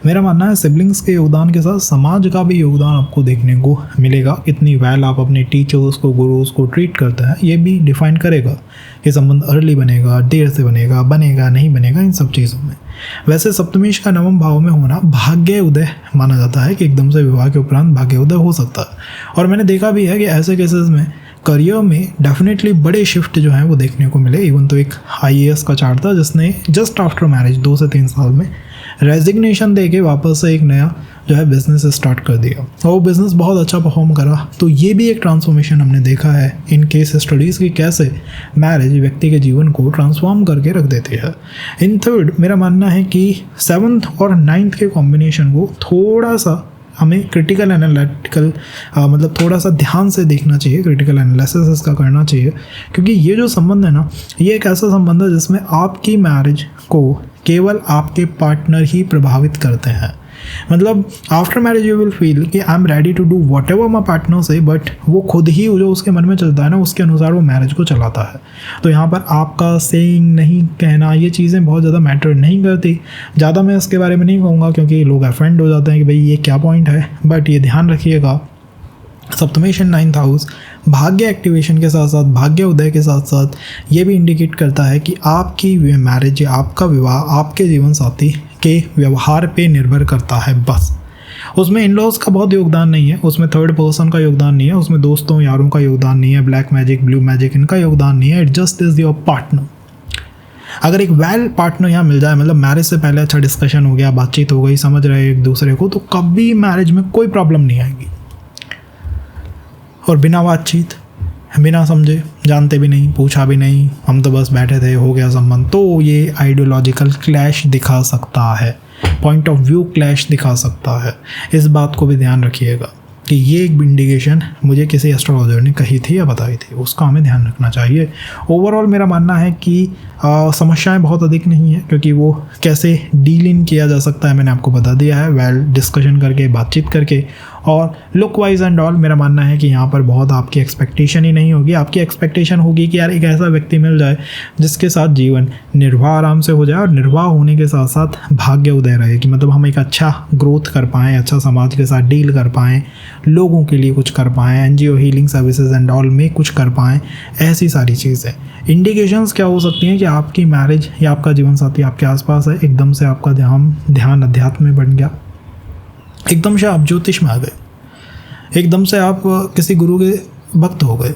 मेरा मानना है सिबलिंग्स के योगदान के साथ समाज का भी योगदान आपको देखने को मिलेगा। कितनी वेल आप अपने टीचर्स को, गुरुज को ट्रीट करते हैं, ये भी डिफाइन करेगा कि संबंध अर्ली बनेगा, देर से बनेगा, बनेगा नहीं बनेगा, इन सब चीज़ों में। वैसे सप्तमेश का नवम भाव में होना भाग्य उदय माना जाता है कि एकदम से विवाह के उपरांत भाग्य उदय हो सकता है, और मैंने देखा भी है कि ऐसे केसेस में करियर में डेफिनेटली बड़े शिफ्ट जो हैं वो देखने को मिले। इवन तो एक IAS का चार्ट था जिसने जस्ट आफ्टर मैरिज 2 से 3 साल में रेजिग्नेशन दे के वापस से एक नया जो है बिज़नेस स्टार्ट कर दिया, और वो बिज़नेस बहुत अच्छा परफॉर्म करा। तो ये भी एक ट्रांसफॉर्मेशन हमने देखा है इन केस स्टडीज़ की, कैसे मैरिज व्यक्ति के जीवन को ट्रांसफॉर्म करके रख देती है। इन थर्ड मेरा मानना है कि 7th और 9th के कॉम्बिनेशन को थोड़ा सा हमें क्रिटिकल एनालिटिकल मतलब थोड़ा सा ध्यान से देखना चाहिए, क्रिटिकल एनालिसिस इसका करना चाहिए, क्योंकि ये जो संबंध है ना, ये एक ऐसा संबंध है जिसमें आपकी मैरिज को केवल आपके पार्टनर ही प्रभावित करते हैं। मतलब after marriage you will feel कि I am ready to do whatever my partner say, but वो खुद ही जो उसके मन में चलता है ना, उसके अनुसार वो मैरिज को चलाता है। तो यहाँ पर आपका सेइंग, नहीं कहना, ये चीज़ें बहुत ज़्यादा मैटर नहीं करती। ज़्यादा मैं इसके बारे में नहीं कहूँगा क्योंकि लोग अफेंड हो जाते हैं कि भाई ये क्या पॉइंट है, बट ये ध्यान रखिएगा सप्तमेश इन 9th हाउस भाग्य एक्टिवेशन के साथ साथ, भाग्य उदय के साथ साथ ये भी इंडिकेट करता है कि आपकी मैरिज या आपका विवाह आपके जीवन साथी के व्यवहार पे निर्भर करता है बस। उसमें इन लॉज का बहुत योगदान नहीं है, उसमें थर्ड पर्सन का योगदान नहीं है, उसमें दोस्तों यारों का योगदान नहीं है, ब्लैक मैजिक, ब्लू मैजिक, इनका योगदान नहीं है। It just is your partner. अगर एक वेल पार्टनर यहाँ मिल जाए, मतलब मैरिज से पहले अच्छा डिस्कशन हो गया, बातचीत हो गई, समझ रहे एक दूसरे को, तो कभी मैरिज में कोई प्रॉब्लम नहीं आएगी। और बिना बातचीत, बिना समझे, जानते भी नहीं, पूछा भी नहीं, हम तो बस बैठे थे, हो गया संबंध, तो ये आइडियोलॉजिकल क्लैश दिखा सकता है, पॉइंट ऑफ व्यू क्लैश दिखा सकता है। इस बात को भी ध्यान रखिएगा कि ये एक इंडिकेशन मुझे किसी एस्ट्रोलॉजर ने कही थी या बताई थी, उसका हमें ध्यान रखना चाहिए। ओवरऑल मेरा मानना है कि समस्याएं बहुत अधिक नहीं है, क्योंकि वो कैसे डील इन किया जा सकता है मैंने आपको बता दिया है, वेल डिस्कशन करके, बातचीत करके। और लुक वाइज एंड ऑल मेरा मानना है कि यहाँ पर बहुत आपकी एक्सपेक्टेशन ही नहीं होगी। आपकी एक्सपेक्टेशन होगी कि यार एक ऐसा व्यक्ति मिल जाए जिसके साथ जीवन निर्वाह आराम से हो जाए, और निर्वाह होने के साथ साथ भाग्य उदय रहे, कि मतलब हम एक अच्छा ग्रोथ कर पाएँ, अच्छा समाज के साथ डील कर पाएँ, लोगों के लिए कुछ कर पाएँ, NGO healing services and all में कुछ कर पाएँ। ऐसी सारी चीज़ें इंडिकेशंस क्या हो सकती हैं कि आपकी मैरिज या आपका जीवन साथी आपके आसपास है, एकदम से आपका ध्यान अध्यात्म में बन गया, एकदम से आप ज्योतिष में आ गए, एकदम से आप किसी गुरु के भक्त हो गए,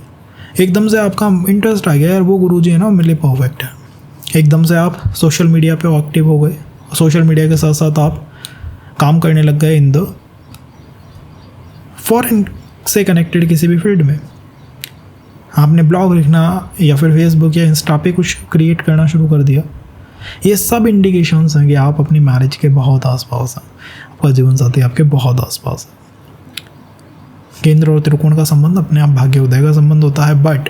एकदम से आपका इंटरेस्ट आ गया यार वो गुरु जी है ना मेरे लिए परफेक्ट है, एकदम से आप सोशल मीडिया पे एक्टिव हो गए, सोशल मीडिया के साथ साथ आप काम करने लग गए इन द फॉरेन से कनेक्टेड किसी भी फील्ड में, आपने ब्लॉग लिखना या फिर फेसबुक या इंस्टा पे कुछ क्रिएट करना शुरू कर दिया। ये सब इंडिकेशंस हैं कि आप अपनी मैरिज के बहुत आसपास हैं, आपका जीवन साथी आपके बहुत आसपास है। केंद्र और त्रिकोण का संबंध अपने आप भाग्य उदय का संबंध होता है, बट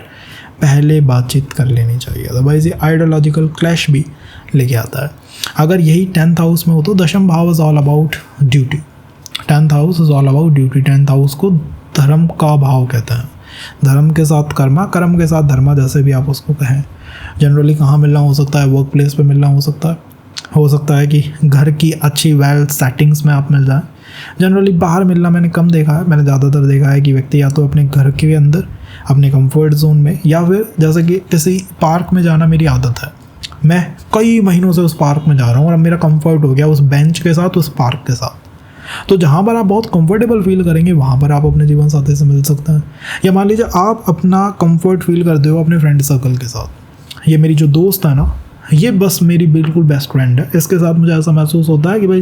पहले बातचीत कर लेनी चाहिए, अदरवाइज ये आइडियोलॉजिकल क्लैश भी लेके आता है। अगर यही 10th हाउस में हो तो दशम भाव is all about duty, 10th house is all about duty. 10th house को धर्म का भाव कहते हैं, धर्म के साथ कर्मा, कर्म के साथ धर्मा, जैसे भी आप उसको कहें। जनरली कहाँ मिलना हो सकता है? वर्क प्लेस पर मिलना हो सकता है कि घर की अच्छी वेल सेटिंग्स में आप मिल जाएं। जनरली बाहर मिलना मैंने कम देखा है, मैंने ज़्यादातर देखा है कि व्यक्ति या तो अपने घर के अंदर अपने कंफर्ट जोन में, या फिर जैसे कि किसी पार्क में जाना मेरी आदत है, मैं कई महीनों से उस पार्क में जा रहा हूँ और अब मेरा कंफर्ट हो गया उस बेंच के साथ, उस पार्क के साथ। तो जहाँ पर आप बहुत कंफर्टेबल फील करेंगे वहाँ पर आप अपने जीवन साथी से मिल सकते हैं। या मान लीजिए आप अपना कंफर्ट फील करते हो अपने फ्रेंड सर्कल के साथ, ये मेरी जो दोस्त है ना, ये बस मेरी बिल्कुल बेस्ट फ्रेंड है, इसके साथ मुझे ऐसा महसूस होता है कि भाई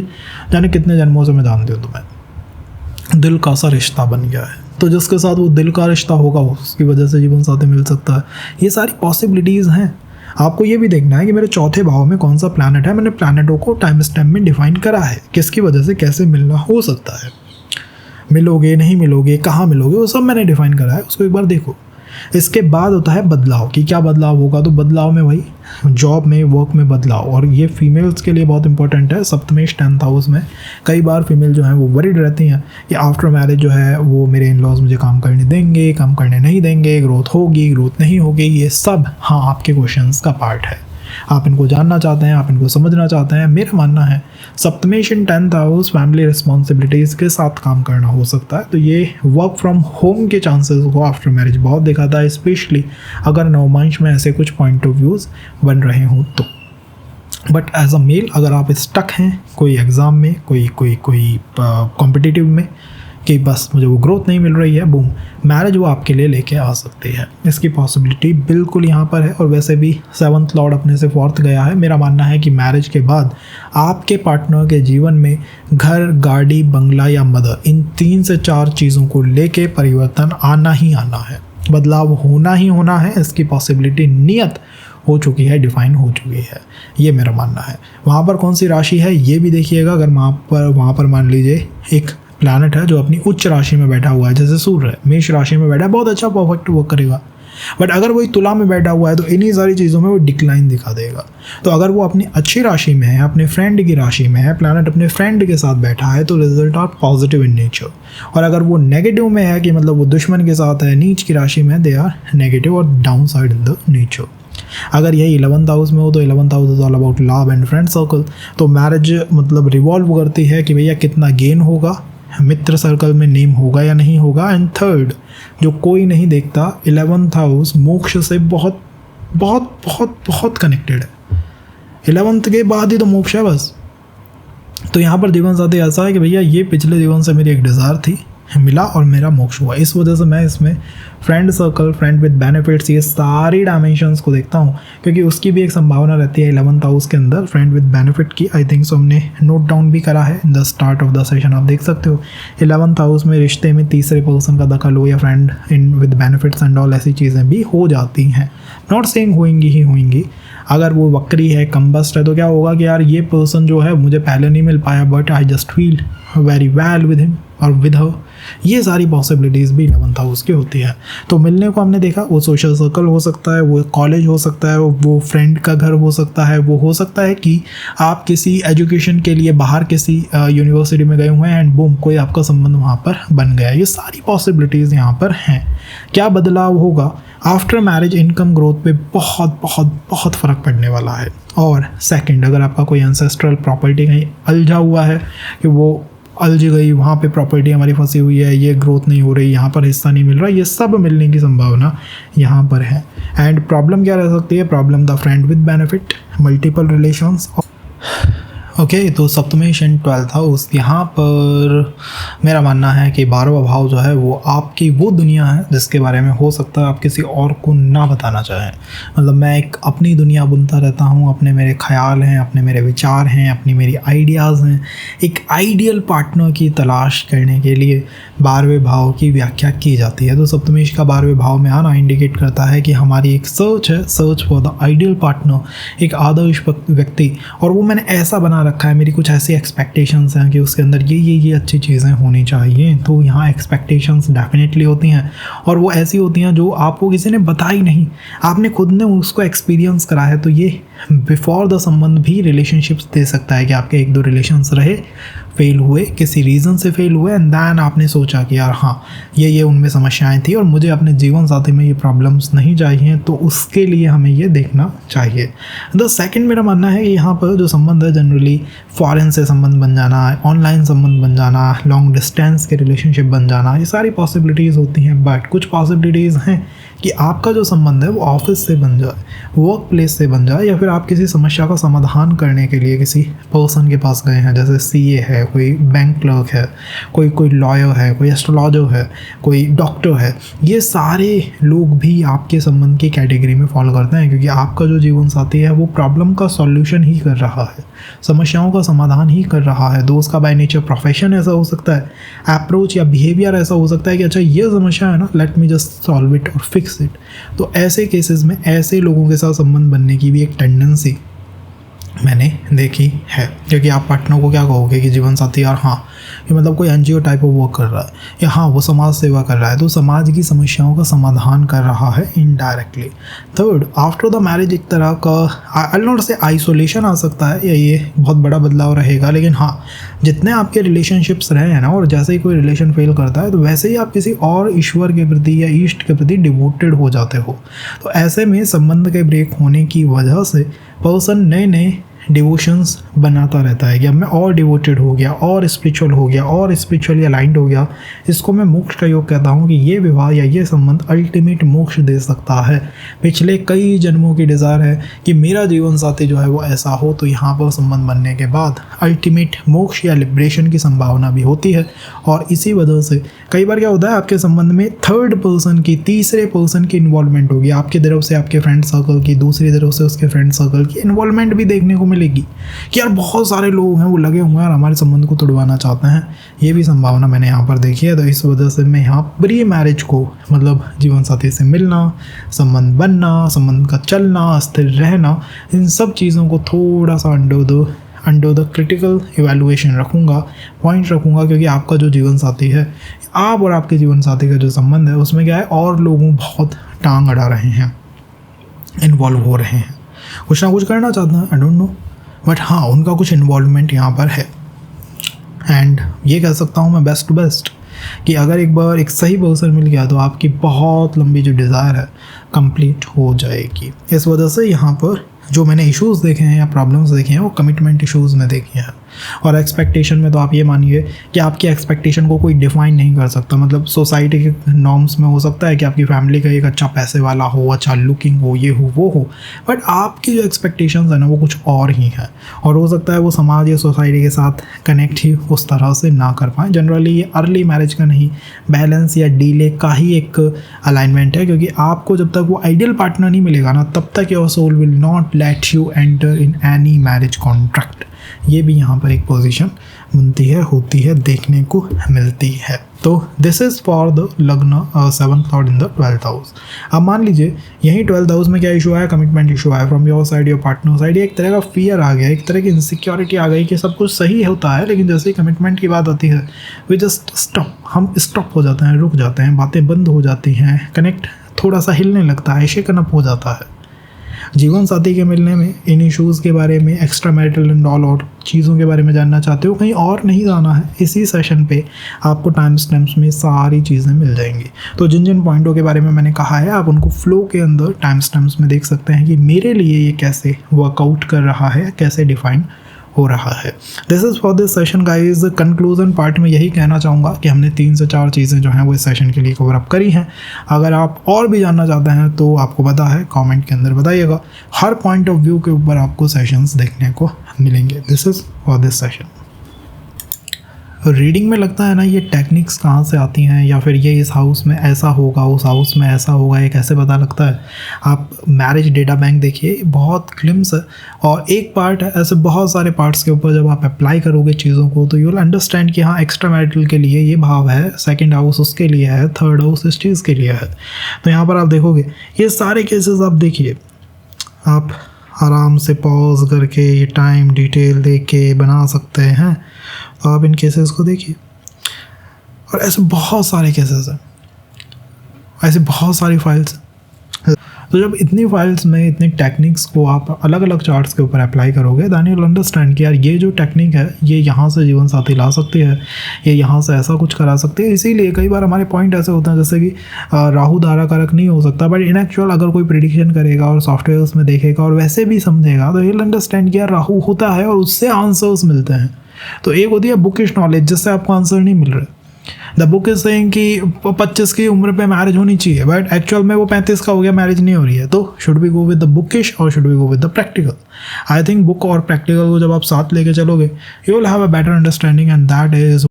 जाने कितने जन्मों से मैं जानती हूँ तुम्हें, दिल का सा रिश्ता बन गया है। तो जिसके साथ वो दिल का रिश्ता होगा उसकी वजह से जीवन साथी मिल सकता है। ये सारी पॉसिबिलिटीज़ हैं। आपको ये भी देखना है कि मेरे चौथे भाव में कौन सा प्लैनेट है। मैंने प्लैनेटों को टाइम स्टैम्प में डिफाइन करा है, किसकी वजह से कैसे मिलना हो सकता है, मिलोगे नहीं मिलोगे, कहाँ मिलोगे, वो सब मैंने डिफाइन करा है, उसको एक बार देखो। इसके बाद होता है बदलाव, कि क्या बदलाव होगा। तो बदलाव में वही जॉब में, वर्क में बदलाव, और ये फीमेल्स के लिए बहुत इंपॉर्टेंट है। सप्तमेश 10th हाउस में कई बार फीमेल जो है वो वरीड रहती हैं कि आफ्टर मैरिज जो है वो मेरे इन लॉज मुझे काम करने देंगे, काम करने नहीं देंगे, ग्रोथ होगी, ग्रोथ नहीं होगी। ये सब हाँ आपके क्वेश्चंस का पार्ट है। आप इनको जानना चाहते हैं, आप इनको समझना चाहते हैं। मेरा मानना है सप्तमेश इन 10th हाउस फैमिली रिस्पॉन्सिबिलिटीज़ के साथ काम करना हो सकता है। तो ये वर्क फ्रॉम होम के चांसेस को आफ्टर मैरिज बहुत देखा था, स्पेशली अगर नवमांश में ऐसे कुछ पॉइंट ऑफ व्यूज़ बन रहे हों तो। बट एज अ मेल अगर आप स्टक हैं कोई एग्ज़ाम में, कोई कॉम्पिटिटिव में, कि बस मुझे वो ग्रोथ नहीं मिल रही है, बूम, मैरिज वो आपके लिए लेके आ सकती है। इसकी पॉसिबिलिटी बिल्कुल यहाँ पर है। और वैसे भी 7th लॉर्ड अपने से 4th गया है। मेरा मानना है कि मैरिज के बाद आपके पार्टनर के जीवन में घर, गाड़ी, बंगला या मदर, इन 3 से 4 चीज़ों को लेके परिवर्तन आना ही आना है, बदलाव होना ही होना है। इसकी पॉसिबिलिटी नियत हो चुकी है, डिफाइन हो चुकी है, ये मेरा मानना है। वहाँ पर कौन सी राशि है ये भी देखिएगा। अगर वहाँ पर मान लीजिए एक प्लैनेट है जो अपनी उच्च राशि में बैठा हुआ है, जैसे सूर्य है, मेष राशि में बैठा है, बहुत अच्छा परफेक्ट वर्क करेगा। बट अगर वही तुला में बैठा हुआ है तो इन्हीं सारी चीज़ों में वो डिक्लाइन दिखा देगा। तो अगर वो अपनी अच्छी राशि में है, अपने फ्रेंड की राशि में है, प्लैनेट अपने फ्रेंड के साथ बैठा है, तो result are positive in nature. और अगर वो नेगेटिव में है, कि मतलब वो दुश्मन के साथ है, नीच की राशि में, दे आर नेगेटिव और down side in the nature. अगर यही 11th हाउस में हो तो 11th house is all about love and friend circle. तो मैरिज मतलब रिवॉल्व करती है कि भैया कितना गेन होगा, मित्र सर्कल में नेम होगा या नहीं होगा। एंड थर्ड जो कोई नहीं देखता, 11th हाउस मोक्ष से बहुत बहुत बहुत बहुत कनेक्टेड है। 11th के बाद ही तो मोक्ष है बस। तो यहाँ पर जीवन साथी ऐसा है कि भैया ये पिछले जीवन से मेरी एक डिज़ायर थी, मिला और मेरा मोक्ष हुआ। इस वजह से मैं इसमें friend circle, friend with benefits, ये सारी डायमेंशंस को देखता हूँ, क्योंकि उसकी भी एक संभावना रहती है 11th हाउस के अंदर फ्रेंड विद बेनिफिट की। आई थिंक सो हमने नोट डाउन भी करा है in the start of the session, आप देख सकते हो। 11th हाउस में रिश्ते में तीसरे पर्सन का दखल हो या friend in with benefits and all, ऐसी चीज़ें भी हो जाती हैं। नॉट सेइंग होंगी ही होंगी। अगर वो वक्री है, कम्बस्ट है, तो क्या होगा कि यार ये पर्सन जो है मुझे पहले नहीं मिल पाया, but I just feel very well with him और विद हर। ये सारी पॉसिबिलिटीज़ भी 11th हाउस की होती है। तो मिलने को हमने देखा, वो सोशल सर्कल हो सकता है, वो कॉलेज हो सकता है, वो फ्रेंड का घर हो सकता है, वो हो सकता है कि आप किसी एजुकेशन के लिए बाहर किसी यूनिवर्सिटी में गए हुए हैं एंड बूम कोई आपका संबंध वहाँ पर बन गया। ये सारी पॉसिबिलिटीज़ यहाँ पर हैं। क्या बदलाव होगा आफ्टर मैरिज? इनकम ग्रोथ पे बहुत बहुत बहुत फ़र्क पड़ने वाला है। और सेकंड, अगर आपका कोई एंसेस्ट्रल प्रॉपर्टी कहीं उलझा हुआ है कि वो उलझ गई, वहाँ पे प्रॉपर्टी हमारी फंसी हुई है, ये ग्रोथ नहीं हो रही, यहाँ पर हिस्सा नहीं मिल रहा, ये सब मिलने की संभावना यहाँ पर है। एंड प्रॉब्लम क्या रह सकती है? Problem the friend with benefit, multiple relations. Okay, तो सप्तमेश एंड 12th हाउस, यहाँ पर मेरा मानना है कि 12वां भाव जो है वो आपकी वो दुनिया है जिसके बारे में हो सकता है आप किसी और को ना बताना चाहें। मतलब मैं एक अपनी दुनिया बुनता रहता हूँ, अपने मेरे ख्याल हैं, अपने मेरे विचार हैं, अपनी मेरी आइडियाज़ हैं। एक आइडियल पार्टनर की तलाश करने के लिए 12वें भाव की व्याख्या की जाती है। तो सप्तमेश का 12वें भाव में आना इंडिकेट करता है कि हमारी एक सर्च है, search for the ideal partner, एक आदर्श व्यक्ति। और वो मैंने ऐसा बना रखा है, मेरी कुछ ऐसी एक्सपेक्टेशंस हैं कि उसके अंदर ये अच्छी चीज़ें होनी चाहिए। तो यहाँ एक्सपेक्टेशंस डेफिनेटली होती हैं, और वो ऐसी होती हैं जो आपको किसी ने बताई नहीं, आपने खुद ने उसको एक्सपीरियंस करा है। तो ये बिफोर द संबंध भी रिलेशनशिप्स दे सकता है कि आपके 1-2 रिलेशंस रहे, फेल हुए, किसी रीज़न से फेल हुए, एंड दैन आपने सोचा कि यार हाँ ये उनमें समस्याएं थी और मुझे अपने जीवन साथी में ये प्रॉब्लम्स नहीं चाहिए, तो उसके लिए हमें ये देखना चाहिए। द सेकंड मेरा मानना है कि यहाँ पर जो संबंध है जनरली फॉरेन से संबंध बन जाना, ऑनलाइन संबंध बन जाना, लॉन्ग डिस्टेंस के रिलेशनशिप बन जाना, ये सारी पॉसिबिलिटीज़ होती हैं। बट कुछ पॉसिबिलिटीज़ हैं कि आपका जो संबंध है वो ऑफिस से बन जाए, वर्क प्लेस से बन जाए, या फिर आप किसी समस्या का समाधान करने के लिए किसी पर्सन के पास गए हैं, जैसे CA है, कोई बैंक क्लर्क है, कोई कोई लॉयर है, कोई एस्ट्रोलॉजर है, कोई डॉक्टर है, ये सारे लोग भी आपके संबंध की कैटेगरी में फॉलो करते हैं, क्योंकि आपका जो जीवन साथी है वो प्रॉब्लम का सॉल्यूशन ही कर रहा है, समस्याओं का समाधान ही कर रहा है। दोस्त का बाय नेचर प्रोफेशन ऐसा हो सकता है, अप्रोच या बिहेवियर ऐसा हो सकता है कि अच्छा ये समस्या है ना, let me just solve it और फिक्स इट। तो ऐसे केसेस में ऐसे लोगों के साथ संबंध बनने की भी एक टेंडेंसी मैंने देखी है, क्योंकि आप पार्टनर को क्या कहोगे कि जीवन साथी यार हाँ ये मतलब कोई एनजीओ टाइप ऑफ वर्क कर रहा है, या हाँ वो समाज सेवा कर रहा है, तो समाज की समस्याओं का समाधान कर रहा है indirectly. Third, after the marriage एक तरह का आई नॉट से आइसोलेशन आ सकता है, या ये बहुत बड़ा बदलाव रहेगा, लेकिन हाँ जितने आपके रिलेशनशिप्स रहे हैं ना, और जैसे ही कोई रिलेशन फेल करता है तो वैसे ही आप किसी और ईश्वर के प्रति या ईष्ट के प्रति डिवोटेड हो जाते हो। तो ऐसे में संबंध के ब्रेक होने की वजह से पर्सन नए नए डिवोशंस बनाता रहता है कि अब मैं और डिवोटेड हो गया, और स्पिरिचुअल हो गया, और स्पिरिचुअली अलाइंड हो गया। इसको मैं मोक्ष का योग कहता हूँ कि ये विवाह या ये संबंध अल्टीमेट मोक्ष दे सकता है। पिछले कई जन्मों की डिज़ायर है कि मेरा जीवन साथी जो है वो ऐसा हो, तो यहाँ पर संबंध बनने के बाद अल्टीमेट मोक्ष या लिबरेशन की संभावना भी होती है। और इसी वजह से कई बार क्या होता है, आपके संबंध में थर्ड पर्सन की, तीसरे पर्सन की इन्वॉल्वमेंट होगी, आपकी तरफ से आपके फ्रेंड सर्कल की, दूसरी तरफ से उसके फ्रेंड सर्कल की इन्वॉल्वमेंट भी देखने को मिलेगी कि यार बहुत सारे लोग हैं वो लगे हुए हैं और हमारे संबंध को तोड़वाना चाहते हैं। ये भी संभावना मैंने यहाँ पर देखी है। तो इस वजह से मैं यहाँ प्री मैरिज को, मतलब जीवन साथी से मिलना, संबंध बनना, संबंध का चलना, स्थिर रहना, इन सब चीज़ों को थोड़ा सा अंडर द क्रिटिकल इवैल्यूएशन रखूँगा, पॉइंट रखूँगा, क्योंकि आपका जो जीवन साथी है, आप और आपके जीवन साथी का जो संबंध है उसमें क्या है, और लोगों बहुत टांग अड़ा रहे हैं, इन्वॉल्व हो रहे हैं, कुछ ना कुछ करना चाहते हैं, आई डोंट नो, बट हाँ उनका कुछ इन्वॉल्वमेंट यहाँ पर है। एंड ये कह सकता हूँ मैं बेस्ट टू बेस्ट कि अगर एक बार एक सही पर्सन मिल गया तो आपकी बहुत लंबी जो डिज़ायर है कंप्लीट हो जाएगी। इस वजह से यहाँ पर जो मैंने इश्यूज़ देखे हैं या प्रॉब्लम्स देखे हैं वो कमिटमेंट इश्यूज़ में देखे हैं। और एक्सपेक्टेशन में तो आप ये मानिए कि आपकी एक्सपेक्टेशन को कोई डिफाइन नहीं कर सकता। मतलब सोसाइटी के नॉर्म्स में हो सकता है कि आपकी फैमिली का एक अच्छा पैसे वाला हो, अच्छा लुकिंग हो, ये हो वो हो, बट आपकी जो एक्सपेक्टेशंस है ना वो कुछ और ही है। और हो सकता है वो समाज या सोसाइटी के साथ कनेक्ट ही उस तरह से ना कर पाएँ। जनरली ये अर्ली मैरिज का नहीं, बैलेंस या डीले का ही एक अलाइनमेंट है, क्योंकि आपको जब तक वो आइडियल पार्टनर नहीं मिलेगा ना तब तक your soul will not let you enter in any marriage contract. ये भी यहाँ पर एक पोजीशन बनती है, होती है, देखने को मिलती है। तो दिस इज़ फॉर द लग्न 7th Lord in the 12th house. अब मान लीजिए यही 12th हाउस में क्या इशू आया, कमिटमेंट इशू आया from your side, your partner side. एक तरह का फियर आ गया, एक तरह की इनसिक्योरिटी आ गई कि सब कुछ सही होता है, लेकिन जैसे ही कमिटमेंट की बात आती है वी जस्ट स्टॉप, हम स्टॉप हो जाते हैं, रुक जाते हैं, बातें बंद हो जाती हैं, कनेक्ट थोड़ा सा हिलने लगता है, शेकन अप हो जाता है। जीवन साथी के मिलने में इन इश्यूज़ के बारे में, एक्स्ट्रा मैरिटल एंड ऑल और चीज़ों के बारे में जानना चाहते हो, कहीं और नहीं जाना है, इसी सेशन पे आपको टाइम स्टैम्प्स में सारी चीज़ें मिल जाएंगी। तो जिन जिन पॉइंटों के बारे में मैंने कहा है आप उनको फ्लो के अंदर टाइम स्टैम्प्स में देख सकते हैं कि मेरे लिए ये कैसे वर्कआउट कर रहा है, कैसे डिफाइन हो रहा है। This is for this session guys. Conclusion part में यही कहना चाहूँगा कि हमने 3 से 4 चीज़ें जो हैं वो इस सेशन के लिए कवर अप करी हैं। अगर आप और भी जानना चाहते हैं तो आपको पता है, कमेंट के अंदर बताइएगा। हर पॉइंट ऑफ व्यू के ऊपर आपको सेशंस देखने को मिलेंगे। This is for this session. Reading में लगता है ना ये टेक्निक्स कहाँ से आती हैं, या फिर ये इस हाउस में ऐसा होगा, उस हाउस में ऐसा होगा, ये कैसे पता लगता है। आप मैरिज डेटा बैंक देखिए, बहुत ग्लिम्स है और एक पार्ट है, ऐसे बहुत सारे पार्ट्स के ऊपर जब आप अप्लाई करोगे चीज़ों को तो यू विल अंडरस्टैंड कि हाँ एक्स्ट्रा मैरिटल के लिए ये भाव है, 2nd हाउस उसके लिए है, 3rd हाउस इस चीज़ के लिए है। तो यहाँ पर आप देखोगे ये सारे केसेस आप देखिए, आप आराम से पॉज करके ये टाइम डिटेल देख के बना सकते हैं। तो आप इन केसेस को देखिए, और ऐसे बहुत सारे केसेस हैं, ऐसे बहुत सारी फाइल्स हैं। तो जब इतनी फाइल्स में इतनी टेक्निक्स को आप अलग अलग चार्ट्स के ऊपर अप्लाई करोगे देन यू विल अंडरस्टैंड कि यार ये जो टेक्निक है ये यहाँ से जीवन साथी ला सकती है, ये यहाँ से ऐसा कुछ करा सकती है। इसीलिए कई बार हमारे पॉइंट ऐसे होते हैं जैसे कि राहु धारा कारक नहीं हो सकता, बट इन एक्चुअल अगर कोई प्रिडिक्शन करेगा और सॉफ्टवेयर्स में देखेगा और वैसे भी समझेगा तो यू विल अंडरस्टैंड कि यार राहु होता है और उससे आंसर्स मिलते हैं। तो एक होती है बुकिश नॉलेज जिससे आपको आंसर नहीं मिल रहा, द बुक इज सेइंग कि 25 की उम्र पे मैरिज होनी चाहिए, बट एक्चुअल में वो 35 का हो गया, मैरिज नहीं हो रही है। तो should we go with the bookish और should we go with the practical? I think book और प्रैक्टिकल को जब आप साथ लेके चलोगे, you will have a better understanding, and that is